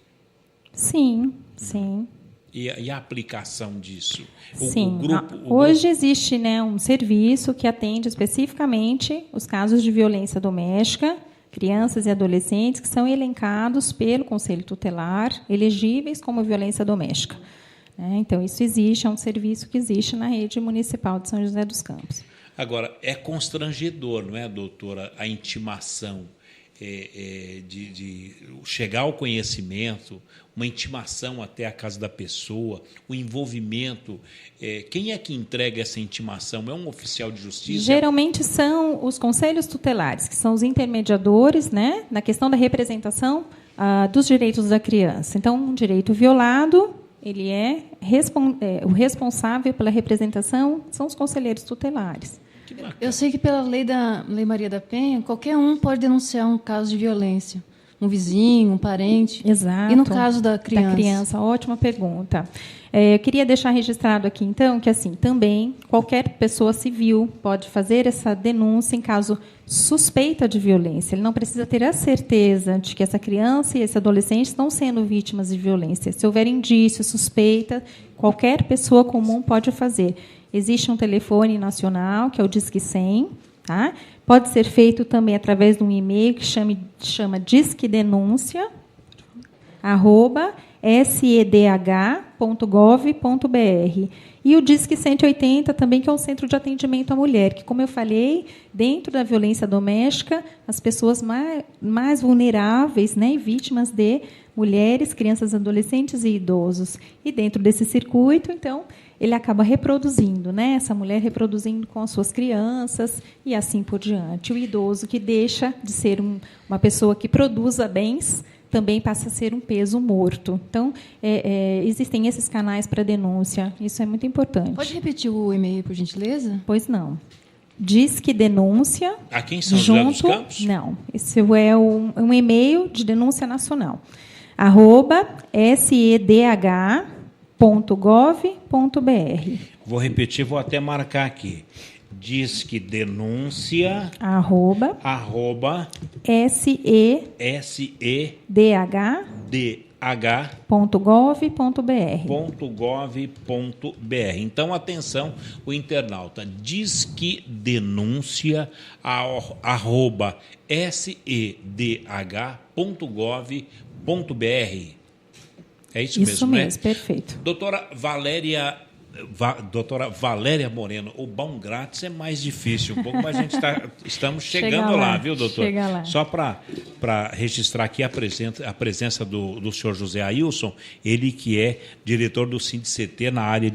Sim, sim. E a aplicação disso? Sim. Hoje existe, né, um serviço que atende especificamente os casos de violência doméstica, crianças e adolescentes que são elencados pelo Conselho Tutelar, elegíveis como violência doméstica. Então, isso existe, é um serviço que existe na rede municipal de São José dos Campos. Agora, é constrangedor, não é, doutora, a intimação, de chegar ao conhecimento, uma intimação até a casa da pessoa, o envolvimento. Quem é que entrega essa intimação? É um oficial de justiça? Geralmente são os conselhos tutelares, que são os intermediadores, né, na questão da representação dos direitos da criança. Então, um direito violado, ele o responsável pela representação são os conselheiros tutelares. Eu sei que pela Lei Maria da Penha, qualquer um pode denunciar um caso de violência. Um vizinho, um parente. Exato. E no caso da criança? Da criança, ótima pergunta. Eu queria deixar registrado aqui, então, que assim também qualquer pessoa civil pode fazer essa denúncia em caso suspeita de violência. Ele não precisa ter a certeza de que essa criança e esse adolescente estão sendo vítimas de violência. Se houver indício, suspeita, qualquer pessoa comum pode fazer. Existe um telefone nacional, que é o Disque 100, tá? Pode ser feito também através de um e-mail que chama disquedenúncia@sedh.gov.br. E o Disque 180 também, que é um centro de atendimento à mulher, que, como eu falei, dentro da violência doméstica, as pessoas mais vulneráveis, né, e vítimas de mulheres, crianças, adolescentes e idosos. E dentro desse circuito, então, ele acaba reproduzindo, né, essa mulher reproduzindo com as suas crianças e assim por diante. O idoso, que deixa de ser uma pessoa que produza bens, também passa a ser um peso morto. Então, existem esses canais para denúncia. Isso é muito importante. Pode repetir o e-mail, por gentileza? Pois não. Disque Denúncia. Aqui em São José dos Campos? Não. Esse é um e-mail de denúncia nacional. @sedh.gov.br. Vou repetir, vou até marcar aqui. Disque denúncia @sedh.gov.br. Então, atenção, o internauta, disque denúncia @sedh.gov.br. É isso mesmo, né? Isso mesmo, perfeito. Doutora Valéria Moreno, o Baumgratz é mais difícil um pouco, mas a gente estamos chegando lá, viu, doutor? Chega lá. Só para registrar aqui a presença do senhor José Ailson, ele que é diretor do SINDCT na área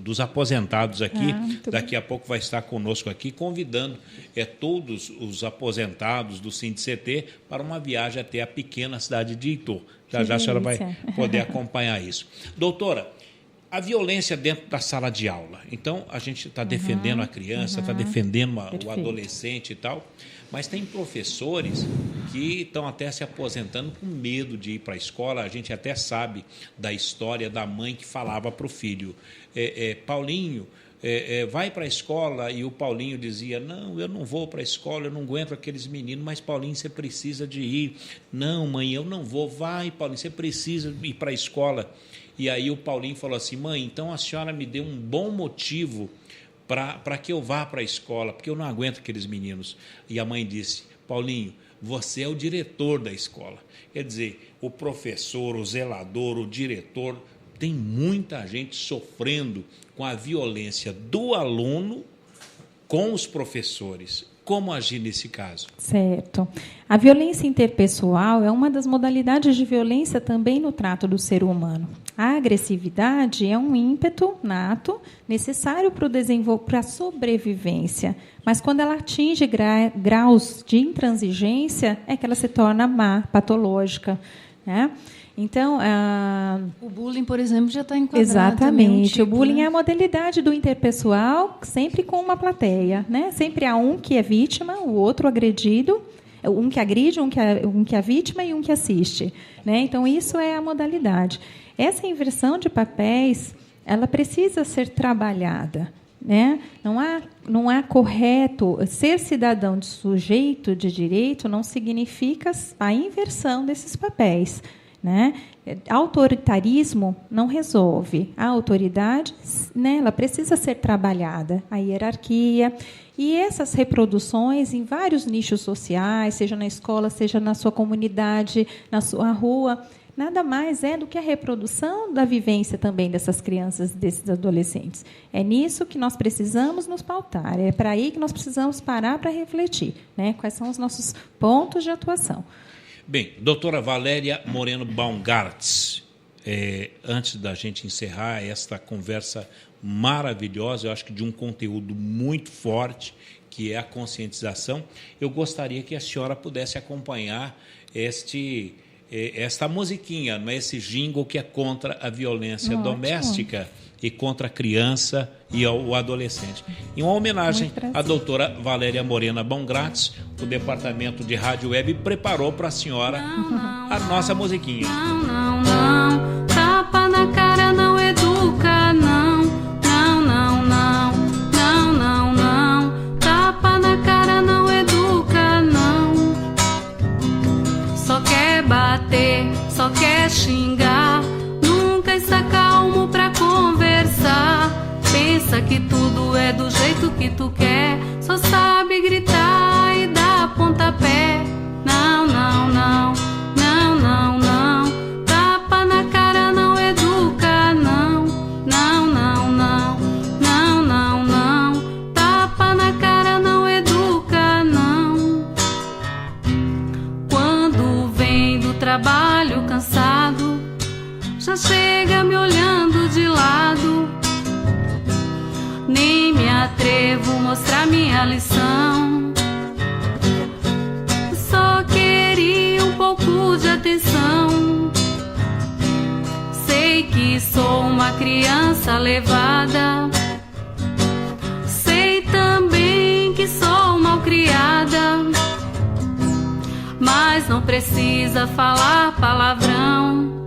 dos aposentados aqui. Daqui a pouco vai estar conosco aqui, convidando todos os aposentados do SINDCT para uma viagem até a pequena cidade de Itu. Já a senhora vai poder acompanhar isso. Doutora, a violência dentro da sala de aula. Então, a gente está defendendo a criança, está defendendo o adolescente e tal, mas tem professores que estão até se aposentando com medo de ir para a escola. A gente até sabe da história da mãe que falava para o filho, Paulinho, vai para a escola, e o Paulinho dizia, não, eu não vou para a escola, eu não aguento aqueles meninos, mas Paulinho, você precisa de ir. Não, mãe, eu não vou. Vai, Paulinho, você precisa ir para a escola. E aí o Paulinho falou assim, mãe, então a senhora me deu um bom motivo para que eu vá para a escola, porque eu não aguento aqueles meninos. E a mãe disse, Paulinho, você é o diretor da escola. Quer dizer, o professor, o zelador, o diretor, tem muita gente sofrendo com a violência do aluno com os professores. Como agir nesse caso? Certo. A violência interpessoal é uma das modalidades de violência também no trato do ser humano. A agressividade é um ímpeto nato necessário para a sobrevivência, mas quando ela atinge graus de intransigência, é que ela se torna má, patológica, né? Então, o bullying, por exemplo, já está enquadrado. Exatamente. O bullying é a modalidade do interpessoal, sempre com uma plateia, né? Sempre há um que é vítima, o outro agredido, um que agride, um que é vítima e um que assiste, né? Então, isso é a modalidade. Essa inversão de papéis, ela precisa ser trabalhada, né? Não há correto. Ser cidadão de sujeito de direito não significa a inversão desses papéis, né? Autoritarismo não resolve. A autoridade, né, ela precisa ser trabalhada. A hierarquia. E essas reproduções em vários nichos sociais, seja na escola, seja na sua comunidade, na sua rua, nada mais é do que a reprodução da vivência também dessas crianças, desses adolescentes. É nisso que nós precisamos nos pautar. É para aí que nós precisamos parar para refletir, né? Quais são os nossos pontos de atuação. Bem, doutora Valéria Moreno Baumgartz, antes da gente encerrar esta conversa maravilhosa, eu acho que de um conteúdo muito forte, que é a conscientização, eu gostaria que a senhora pudesse acompanhar esta musiquinha, esse jingle que é contra a violência doméstica e contra a criança e o adolescente. Em uma homenagem à doutora Valéria Morena Baumgartz, o Departamento de Rádio Web preparou para a senhora a nossa musiquinha. Não, tapa na cara não educa, não, tapa na cara não educa, não. Só quer bater, só quer xingar, nunca está calmo pra conversar. Pensa que tudo é do jeito que tu quer, só sabe gritar e dar pontapé. Não, tapa na cara não educa, não, tapa na cara não educa, não. Quando vem do trabalho cansado, já chega me olhando de lado. Nem me atrevo a mostrar minha lição, só queria um pouco de atenção. Sei que sou uma criança levada, sei também que sou malcriada, mas não precisa falar palavrão.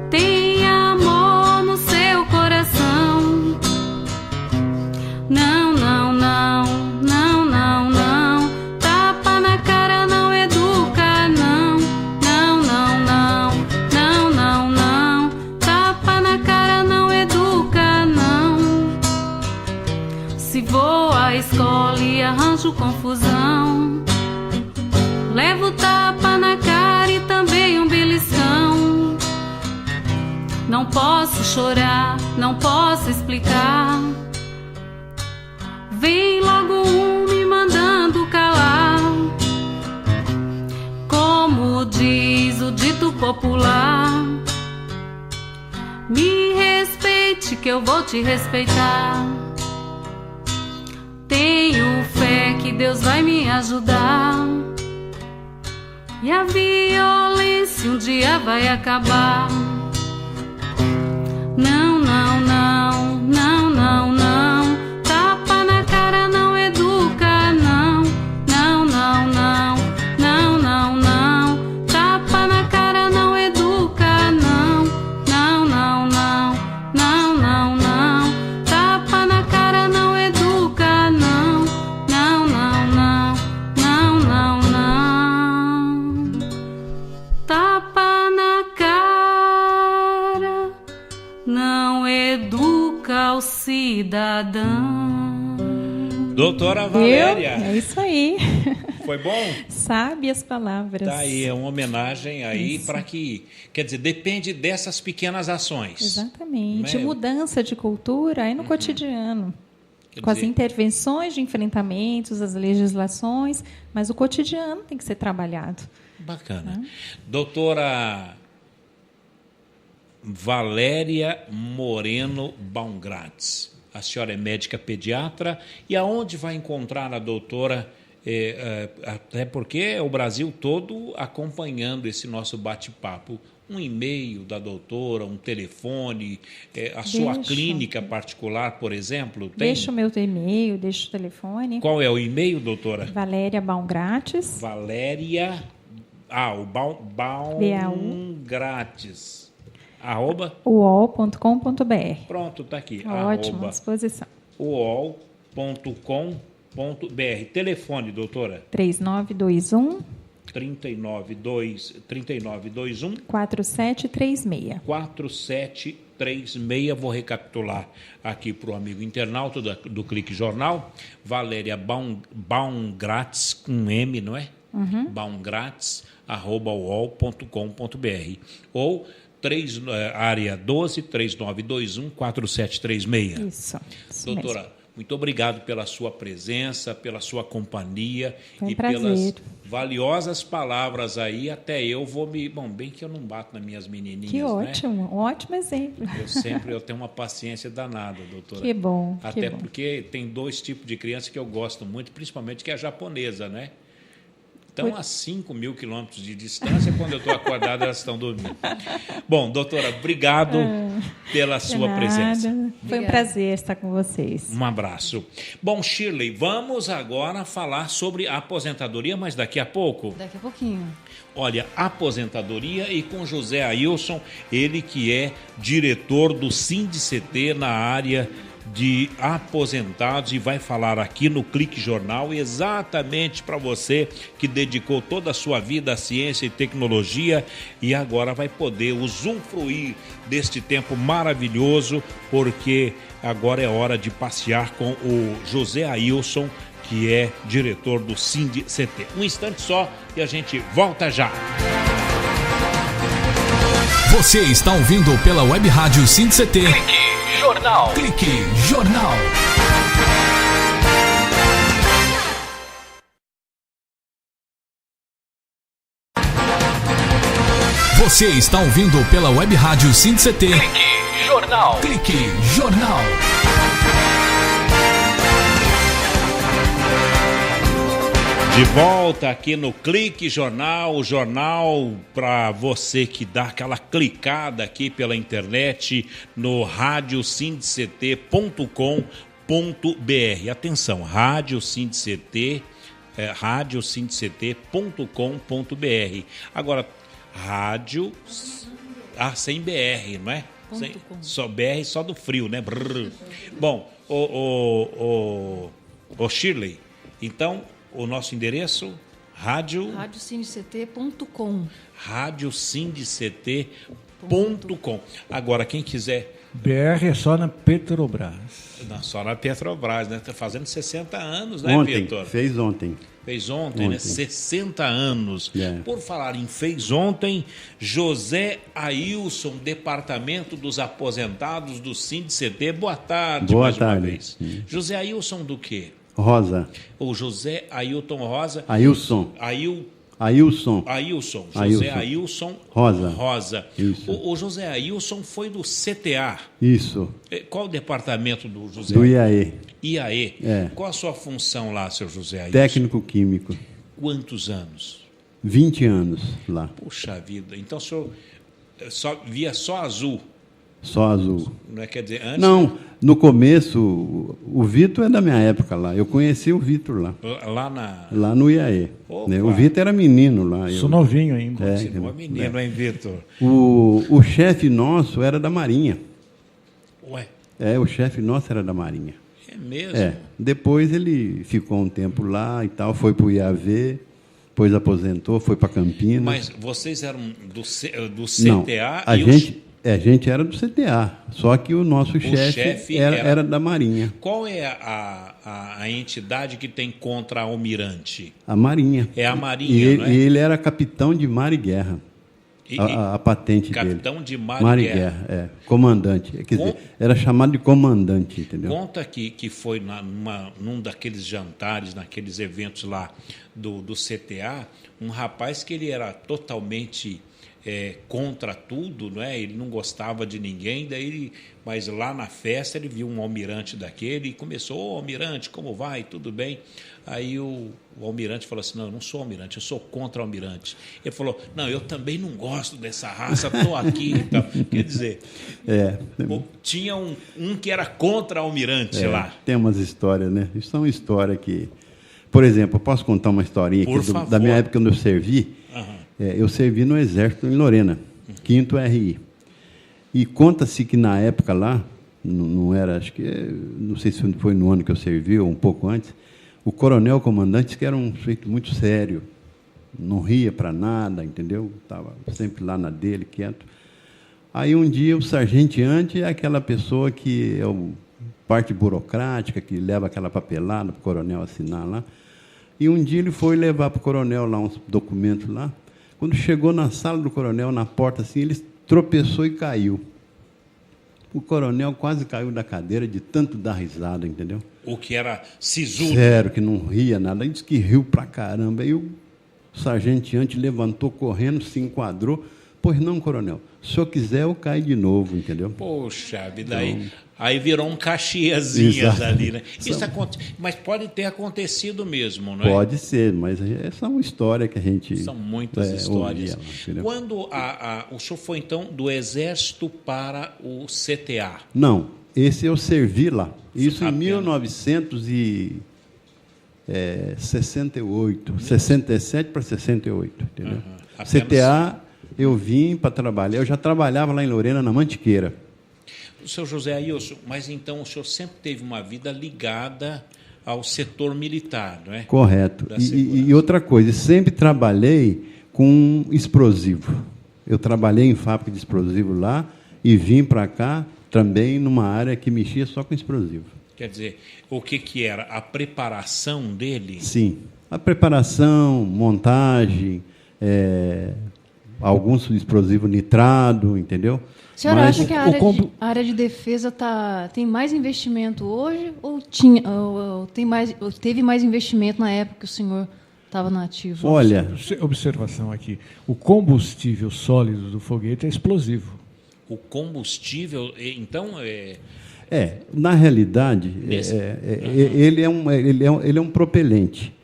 Tem amor no seu coração. Não, tapa na cara não educa, não, tapa na cara não educa, não. Se vou à escola e arranjo confusão, levo tapa na cara e também um beliscão. Não posso chorar, não posso explicar, vem logo me mandando calar. Como diz o dito popular, me respeite que eu vou te respeitar. Tenho fé que Deus vai me ajudar, e a violência um dia vai acabar. Não, tapa na cara não educa, não, tapa na cara não educa, não, tapa na cara não educa, não, tapa na cara não educa o cidadão. Doutora Valéria. É isso aí. Foi bom? Sabe as palavras. Tá aí, é uma homenagem aí para que... Quer dizer, depende dessas pequenas ações. Exatamente. Né? Mudança de cultura aí no cotidiano. Com as intervenções de enfrentamentos, as legislações, mas o cotidiano tem que ser trabalhado. Bacana. Doutora Valéria Moreno Baumgratz, a senhora é médica pediatra, e aonde vai encontrar a doutora? Até porque é o Brasil todo acompanhando esse nosso bate-papo. Um e-mail da doutora, um telefone, sua clínica particular, por exemplo, tem? Deixa o meu e-mail, deixa o telefone. Qual é o e-mail, doutora? Valéria Baumgratz. Valéria... o Baumgratz. @uol.com.br. Pronto, está aqui. Ótimo, à disposição. uol.com.br. Telefone, doutora? 3921 3921 4736. 4736. Vou recapitular aqui para o amigo internauta do Clique Jornal. Valéria Baumgratz, com M, não é? Baumgratz, @uol.com.br. Ou área 12 3921 4736. Isso doutora, mesmo. Muito obrigado pela sua presença, pela sua companhia Foi um e prazer. pelas valiosas palavras aí. Até eu vou me... Bom, bem que eu não bato nas minhas menininhas, Que né? ótimo, um ótimo exemplo. Eu tenho uma paciência danada, doutora. Que bom, Até que bom. porque tem dois tipos de criança que eu gosto muito, principalmente que é a japonesa, né? Estão a 5 mil quilômetros de distância, quando eu estou acordado, elas estão dormindo. Bom, doutora, obrigado pela sua presença. Foi um prazer estar com vocês. Um abraço. Bom, Shirley, vamos agora falar sobre a aposentadoria, mas daqui a pouco. Daqui a pouquinho. Olha, aposentadoria e com José Ailson, ele que é diretor do SINDCT na área de aposentados e vai falar aqui no Clique Jornal exatamente para você que dedicou toda a sua vida à ciência e tecnologia e agora vai poder usufruir deste tempo maravilhoso, porque agora é hora de passear com o José Ailson, que é diretor do SINDCT. Um instante só e a gente volta já. Você está ouvindo pela Web Rádio SINDCT. Clique Jornal. Clique Jornal. Você está ouvindo pela Web Rádio SINDCT. Clique Jornal. Clique Jornal. De volta aqui no Clique Jornal, o jornal para você que dá aquela clicada aqui pela internet no radiosindct.com.br. Atenção, radiosindct.com.br. Agora, rádio sem BR, não é? Só BR, só do frio, né? Brrr. Bom, Shirley, então... O nosso endereço, radiosindct.com. radiosindct.com. Agora, quem quiser... BR é só na Petrobras. Não, só na Petrobras, né? Está fazendo 60 anos, né, Vitor? Fez ontem. Fez ontem, né? 60 anos. Yeah. Por falar em fez ontem, José Ailson, Departamento dos Aposentados do SINDCT. Boa tarde, Boa mais tarde. uma vez. José Ailson do quê? Rosa. O José Ailton Rosa. Ailson. José Ailson. Ailson Rosa. Isso. O José Ailson foi do CTA. Isso. Qual o departamento do José? Do IAE. IAE. É. Qual a sua função lá, seu José Ailson? Técnico químico. Quantos anos? 20 anos lá. Puxa vida. Então o senhor via só azul. Só azul. Não é, quer dizer, antes... Não, no começo, o Vitor é da minha época lá. Eu conheci o Vitor lá. Lá no IAE. Né? O Vitor era menino lá. Sou novinho ainda. Você não é menino, hein, Vitor? O chefe nosso era da Marinha. Ué? O chefe nosso era da Marinha. É mesmo? Depois ele ficou um tempo lá e tal, foi para o IAV, depois aposentou, foi para Campinas. Mas vocês eram do CTA? Não, a gente era do CTA, só que o nosso chefe era da Marinha. Qual é a entidade que tem contra-almirante? A Marinha. É a Marinha, não é? E ele era capitão de mar e guerra. a patente capitão dele. De mar e guerra. Comandante. Quer dizer, era chamado de comandante, entendeu? Conta que foi num daqueles jantares, naqueles eventos lá do CTA, um rapaz que ele era totalmente contra tudo, não é? Ele não gostava de ninguém, mas lá na festa ele viu um almirante daquele e começou: "Ô, almirante, como vai? Tudo bem?" Aí o almirante falou assim: "Não, eu não sou almirante, eu sou contra almirante." Ele falou: "Não, eu também não gosto dessa raça, estou aqui." Então, quer dizer, tinha um que era contra almirante lá. Tem umas histórias, né? Isso é uma história que... Por exemplo, eu posso contar uma historinha aqui da minha época quando eu servi? Eu servi no Exército em Lorena, 5º RI. E conta-se que na época lá, não era, acho que, não sei se foi no ano que eu servi ou um pouco antes, o coronel comandante, que era um sujeito muito sério, não ria para nada, entendeu? Estava sempre lá na dele, quieto. Aí um dia o sargenteante é aquela pessoa que é a parte burocrática, que leva aquela papelada para o coronel assinar lá. E um dia ele foi levar para o coronel lá uns documentos lá. Quando chegou na sala do coronel, na porta, assim, ele tropeçou e caiu. O coronel quase caiu da cadeira de tanto dar risada, entendeu? O que era sisudo. Sério, que não ria nada. Ele disse que riu pra caramba. Aí o sargenteante levantou correndo, se enquadrou. "Pois não, coronel. Se o senhor quiser, eu caio de novo", entendeu? Poxa vida, aí virou um caxiazinhas ali, né? Mas pode ter acontecido mesmo, não é? Pode ser, mas essa é uma história que a gente... São muitas histórias. Quando o senhor foi, então, do Exército para o CTA? Não, esse eu servi lá. Isso em 1968, 67 para 68, entendeu? CTA... Eu vim para trabalhar. Eu já trabalhava lá em Lorena, na Mantiqueira. O senhor José Ailson, mas então o senhor sempre teve uma vida ligada ao setor militar, não é? Correto. E outra coisa, sempre trabalhei com explosivo. Eu trabalhei em fábrica de explosivo lá e vim para cá também numa área que mexia só com explosivo. Quer dizer, o que era? A preparação dele? Sim. A preparação, montagem... alguns explosivos nitrado, entendeu? O senhor acha que a área de defesa tem mais investimento hoje ou teve mais investimento na época que o senhor estava na ativa? Olha, observação aqui. O combustível sólido do foguete é explosivo. O combustível, então, na realidade, ele é um propelente.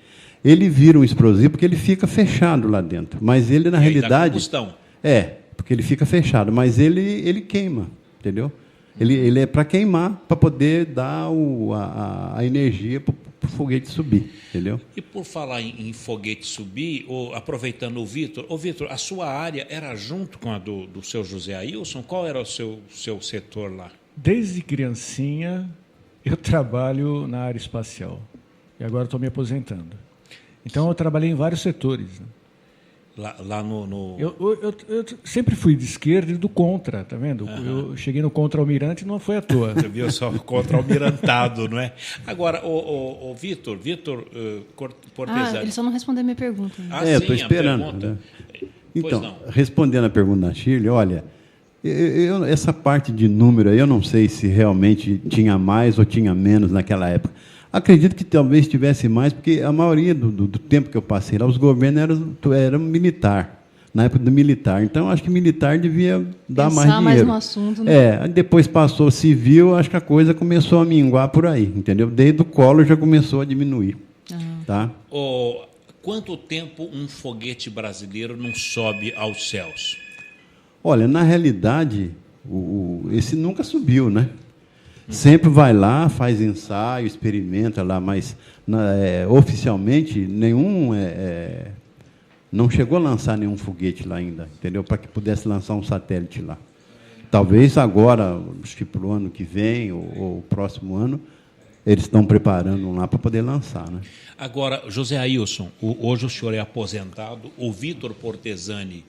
Ele vira um explosivo porque ele fica fechado lá dentro. Mas ele, na realidade... combustão. Porque ele fica fechado. Mas ele queima, entendeu? Ele é para queimar, para poder dar a energia para o foguete subir, entendeu? E por falar em foguete subir, aproveitando o Vitor, Vitor, a sua área era junto com a do seu José Ailson? Qual era o seu setor lá? Desde criancinha, eu trabalho na área espacial. E agora estou me aposentando. Então, eu trabalhei em vários setores. Né? Lá no... Eu sempre fui de esquerda e do contra, tá vendo? Eu cheguei no contra-almirante e não foi à toa. Você viu só contra-almirantado, não é? Agora, o Vitor Portesani... Ele só não respondeu a minha pergunta. Eu estou esperando. Né? Então, respondendo a pergunta da Shirley, olha, essa parte de número aí, eu não sei se realmente tinha mais ou tinha menos naquela época. Acredito que talvez tivesse mais, porque a maioria do tempo que eu passei lá, os governos eram militar, na época do militar. Então, acho que militar devia dar mais dinheiro. Mais no assunto, né? Depois passou civil, acho que a coisa começou a minguar por aí, entendeu? Desde o Collor já começou a diminuir. Tá? Quanto tempo um foguete brasileiro não sobe aos céus? Olha, na realidade, esse nunca subiu, né? Sempre vai lá, faz ensaio, experimenta lá, mas oficialmente nenhum não chegou a lançar nenhum foguete lá ainda, entendeu? Para que pudesse lançar um satélite lá. Talvez agora, tipo o ano que vem ou o próximo ano, eles estão preparando um lá para poder lançar, né? Agora, José Ailson, hoje o senhor é aposentado, o Vitor Portesani,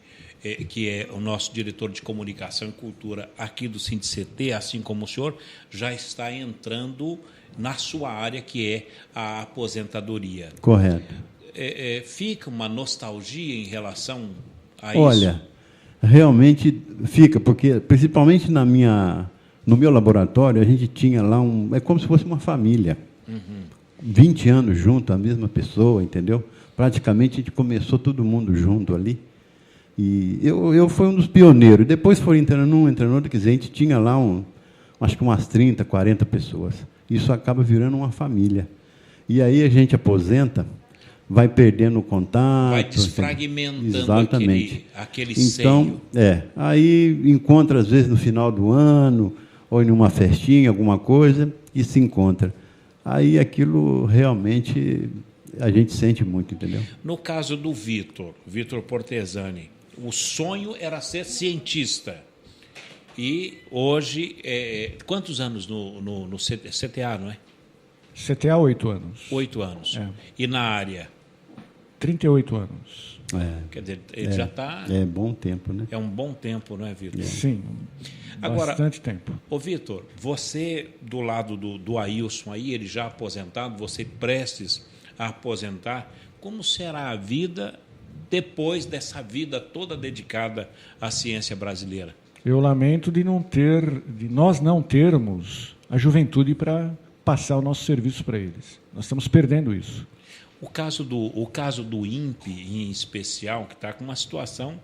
que é o nosso diretor de comunicação e cultura aqui do SINDCT, assim como o senhor, já está entrando na sua área, que é a aposentadoria. Correto. Fica uma nostalgia em relação a isso? Olha, realmente fica, porque, principalmente no meu laboratório, a gente tinha lá é como se fosse uma família. 20 anos junto, a mesma pessoa, entendeu? Praticamente a gente começou todo mundo junto ali. E eu fui um dos pioneiros. Depois foi entrando outro, quer dizer, a gente tinha lá acho que umas 30, 40 pessoas. Isso acaba virando uma família. E aí a gente aposenta, vai perdendo o contato. Vai desfragmentando exatamente. aquele então, seio. Aí encontra, às vezes, no final do ano, ou em uma festinha, alguma coisa, e se encontra. Aí aquilo realmente a gente sente muito, entendeu? No caso do Vitor Portesani, o sonho era ser cientista. E hoje, quantos anos no CTA, não é? CTA, 8 anos. 8 anos. E na área? 38 anos. Quer dizer, ele já está... É bom tempo, né? É um bom tempo, não é, Vitor? Sim, bastante tempo. Ô, Vitor, você, do lado do Ailson aí, ele já aposentado, você prestes a aposentar, como será a vida depois dessa vida toda dedicada à ciência brasileira? Eu lamento de nós não termos a juventude para passar o nosso serviço para eles. Nós estamos perdendo isso. O caso do INPE, em especial, que está com uma situação,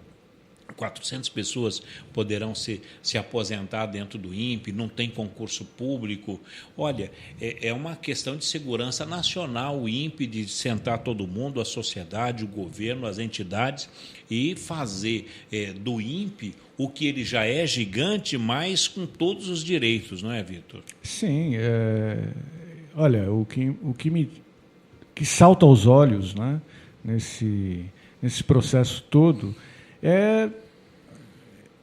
400 pessoas poderão se aposentar dentro do INPE, não tem concurso público. Olha, é uma questão de segurança nacional o INPE, de sentar todo mundo, a sociedade, o governo, as entidades, e fazer do INPE o que ele já é gigante, mas com todos os direitos, não é, Vitor? Sim. Olha, o que salta aos olhos, né, nesse processo todo é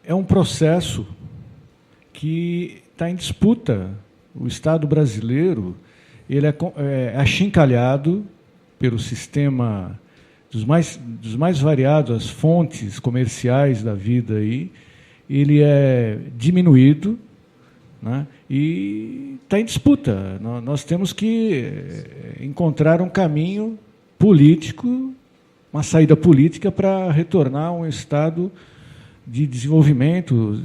um processo que está em disputa. O Estado brasileiro ele é achincalhado pelo sistema dos mais variados, as fontes comerciais da vida aí, ele é diminuído, né, e está em disputa. Nós temos que encontrar um caminho político, uma saída política para retornar a um estado de desenvolvimento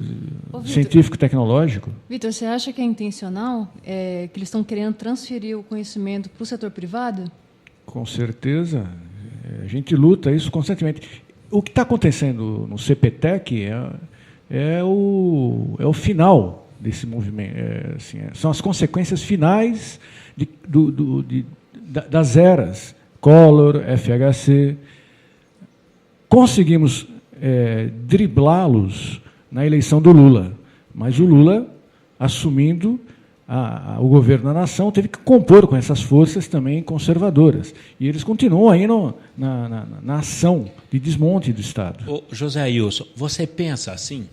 científico e tecnológico. Vitor, você acha que é intencional, que eles estão querendo transferir o conhecimento para o setor privado? Com certeza. A gente luta isso constantemente. O que está acontecendo no CPTEC é o final desse movimento. São as consequências finais das eras Collor, FHC. Conseguimos driblá-los na eleição do Lula, mas o Lula, assumindo o governo da nação, teve que compor com essas forças também conservadoras. E eles continuam aí na ação de desmonte do Estado. Ô, José Ailson, você pensa assim?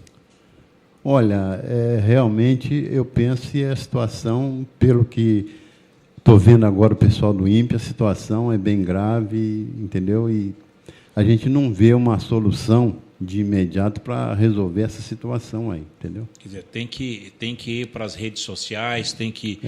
Olha, realmente eu penso que a situação, pelo que estou vendo agora o pessoal do INPE, a situação é bem grave, entendeu? E a gente não vê uma solução de imediato para resolver essa situação aí, entendeu? Quer dizer, tem que ir para as redes sociais, tem que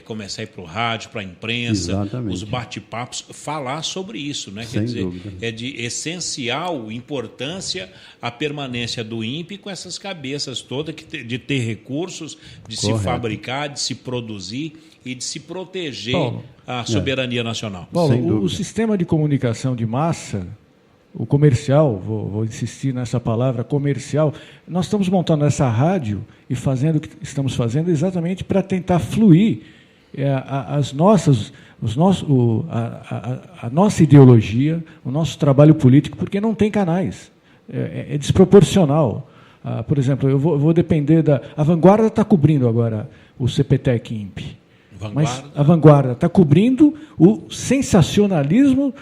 começar a ir para o rádio, para a imprensa, exatamente, os bate-papos, falar sobre isso, né? Sem Quer dizer, dúvida. É de essencial importância a permanência do INPE com essas cabeças todas, de ter recursos, de Correto. se fabricar, de se produzir e de se proteger Paulo, a soberania nacional. Paulo, o sistema de comunicação de massa, o comercial, vou insistir nessa palavra, comercial, nós estamos montando essa rádio e fazendo o que estamos fazendo exatamente para tentar fluir a nossa ideologia, o nosso trabalho político, porque não tem canais. É desproporcional. Por exemplo, eu vou depender da... A Vanguarda está cobrindo agora o CPTEC INPE. Mas a Vanguarda está cobrindo o sensacionalismo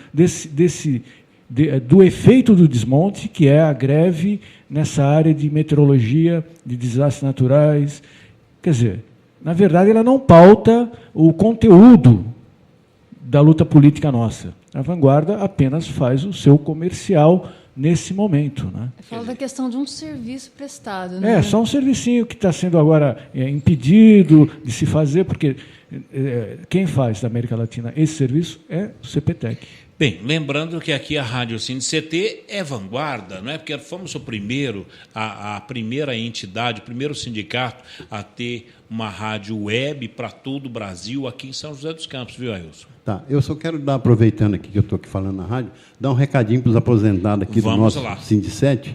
do efeito do desmonte, que é a greve nessa área de meteorologia, de desastres naturais. Quer dizer, na verdade, ela não pauta o conteúdo da luta política nossa. A Vanguarda apenas faz o seu comercial nesse momento, né? Fala da questão de um serviço prestado, né? Só um servicinho que está sendo agora impedido de se fazer, porque quem faz da América Latina esse serviço é o CPTEC. Bem, lembrando que aqui a Rádio SINDI-CT é vanguarda, não é? Porque fomos o primeiro, a primeira entidade, o primeiro sindicato a ter uma rádio web para todo o Brasil aqui em São José dos Campos, viu, Ailson? Tá, eu só quero dar, aproveitando aqui que eu estou aqui falando na rádio, dar um recadinho para os aposentados aqui do nosso SINDI-7.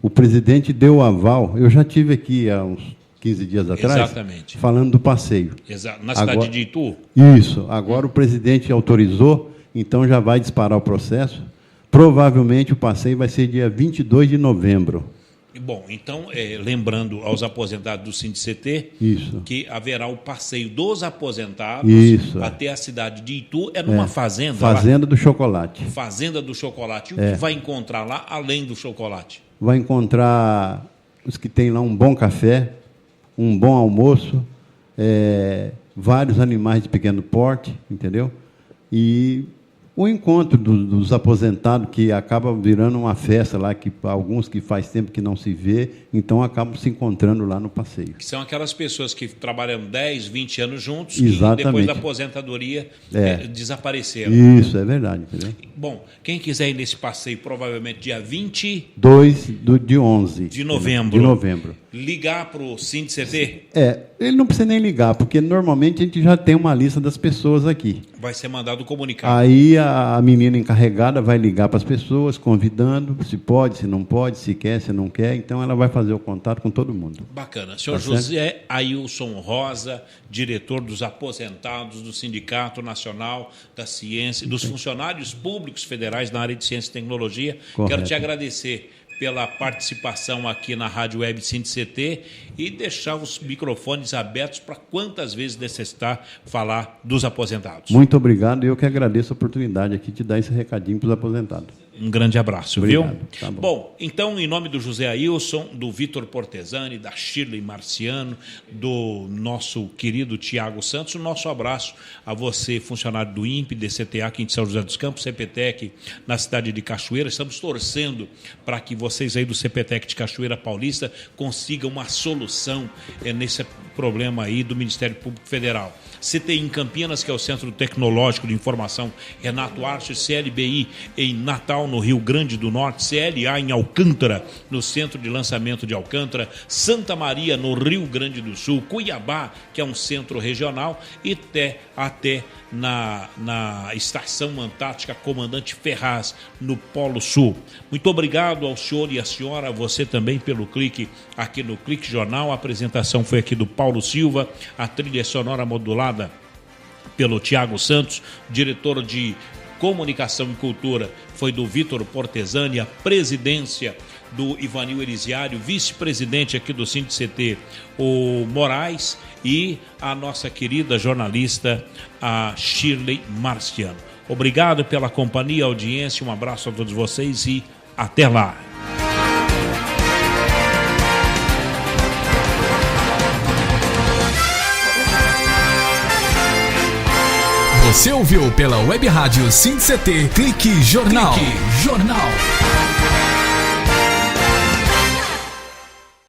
O presidente deu o aval, eu já tive aqui há uns 15 dias atrás, exatamente, falando do passeio. Na cidade de Itu? Isso, agora o presidente autorizou, então já vai disparar o processo. Provavelmente o passeio vai ser dia 22 de novembro. Bom, então, lembrando aos aposentados do SINDI-CT, isso, que haverá o passeio dos aposentados até a cidade de Itu, numa fazenda. Fazenda lá, do Chocolate. Fazenda do Chocolate. E o que vai encontrar lá, além do chocolate? Vai encontrar os que têm lá um bom café, um bom almoço, vários animais de pequeno porte, entendeu? E o encontro dos aposentados, que acaba virando uma festa lá, que alguns que faz tempo que não se vê, então acabam se encontrando lá no passeio. Que são aquelas pessoas que trabalham 10, 20 anos juntos, exatamente, e depois da aposentadoria desapareceram. Isso, é verdade. Entendeu? Bom, quem quiser ir nesse passeio, provavelmente dia 22 de 11 de novembro. Ligar para o SINDI-CT? Ele não precisa nem ligar, porque normalmente a gente já tem uma lista das pessoas aqui. Vai ser mandado o comunicado. Aí a menina encarregada vai ligar para as pessoas, convidando, se pode, se não pode, se quer, se não quer. Então, ela vai fazer o contato com todo mundo. Bacana. Senhor José Ailson Rosa, diretor dos aposentados do Sindicato Nacional da Ciência, dos funcionários públicos federais na área de ciência e tecnologia. Correto. Quero te agradecer pela participação aqui na Rádio Web SINDI-CT e deixar os microfones abertos para quantas vezes necessitar falar dos aposentados. Muito obrigado, e eu que agradeço a oportunidade aqui de dar esse recadinho para os aposentados. Um grande abraço, obrigado, viu? Tá bom. Bom, então, em nome do José Ailson, do Vitor Portesani, da Shirley Marciano, do nosso querido Tiago Santos, o nosso abraço a você, funcionário do INPE, DCTA aqui em São José dos Campos, CPTEC na cidade de Cachoeira. Estamos torcendo para que vocês aí do CPTEC de Cachoeira Paulista consigam uma solução nesse problema aí do Ministério Público Federal. CTI em Campinas, que é o Centro Tecnológico de Informação Renato Arce, CLBI em Natal, no Rio Grande do Norte, CLA em Alcântara, no Centro de Lançamento de Alcântara, Santa Maria, no Rio Grande do Sul, Cuiabá, que é um centro regional, e até na Estação Antártica Comandante Ferraz, no Polo Sul. Muito obrigado ao senhor e à senhora, a você também pelo clique aqui no Clique Jornal. A apresentação foi aqui do Paulo Silva, a trilha sonora modulada pelo Tiago Santos, diretor de Comunicação e Cultura foi do Vitor Portesani, a presidência do Ivanil Elisiário, vice-presidente aqui do SINDI-CT, o Moraes, e a nossa querida jornalista, a Shirley Marciano. Obrigado pela companhia, audiência, um abraço a todos vocês e até lá. Você ouviu pela Web Rádio SINDI-CT Clique Jornal. Clique Jornal.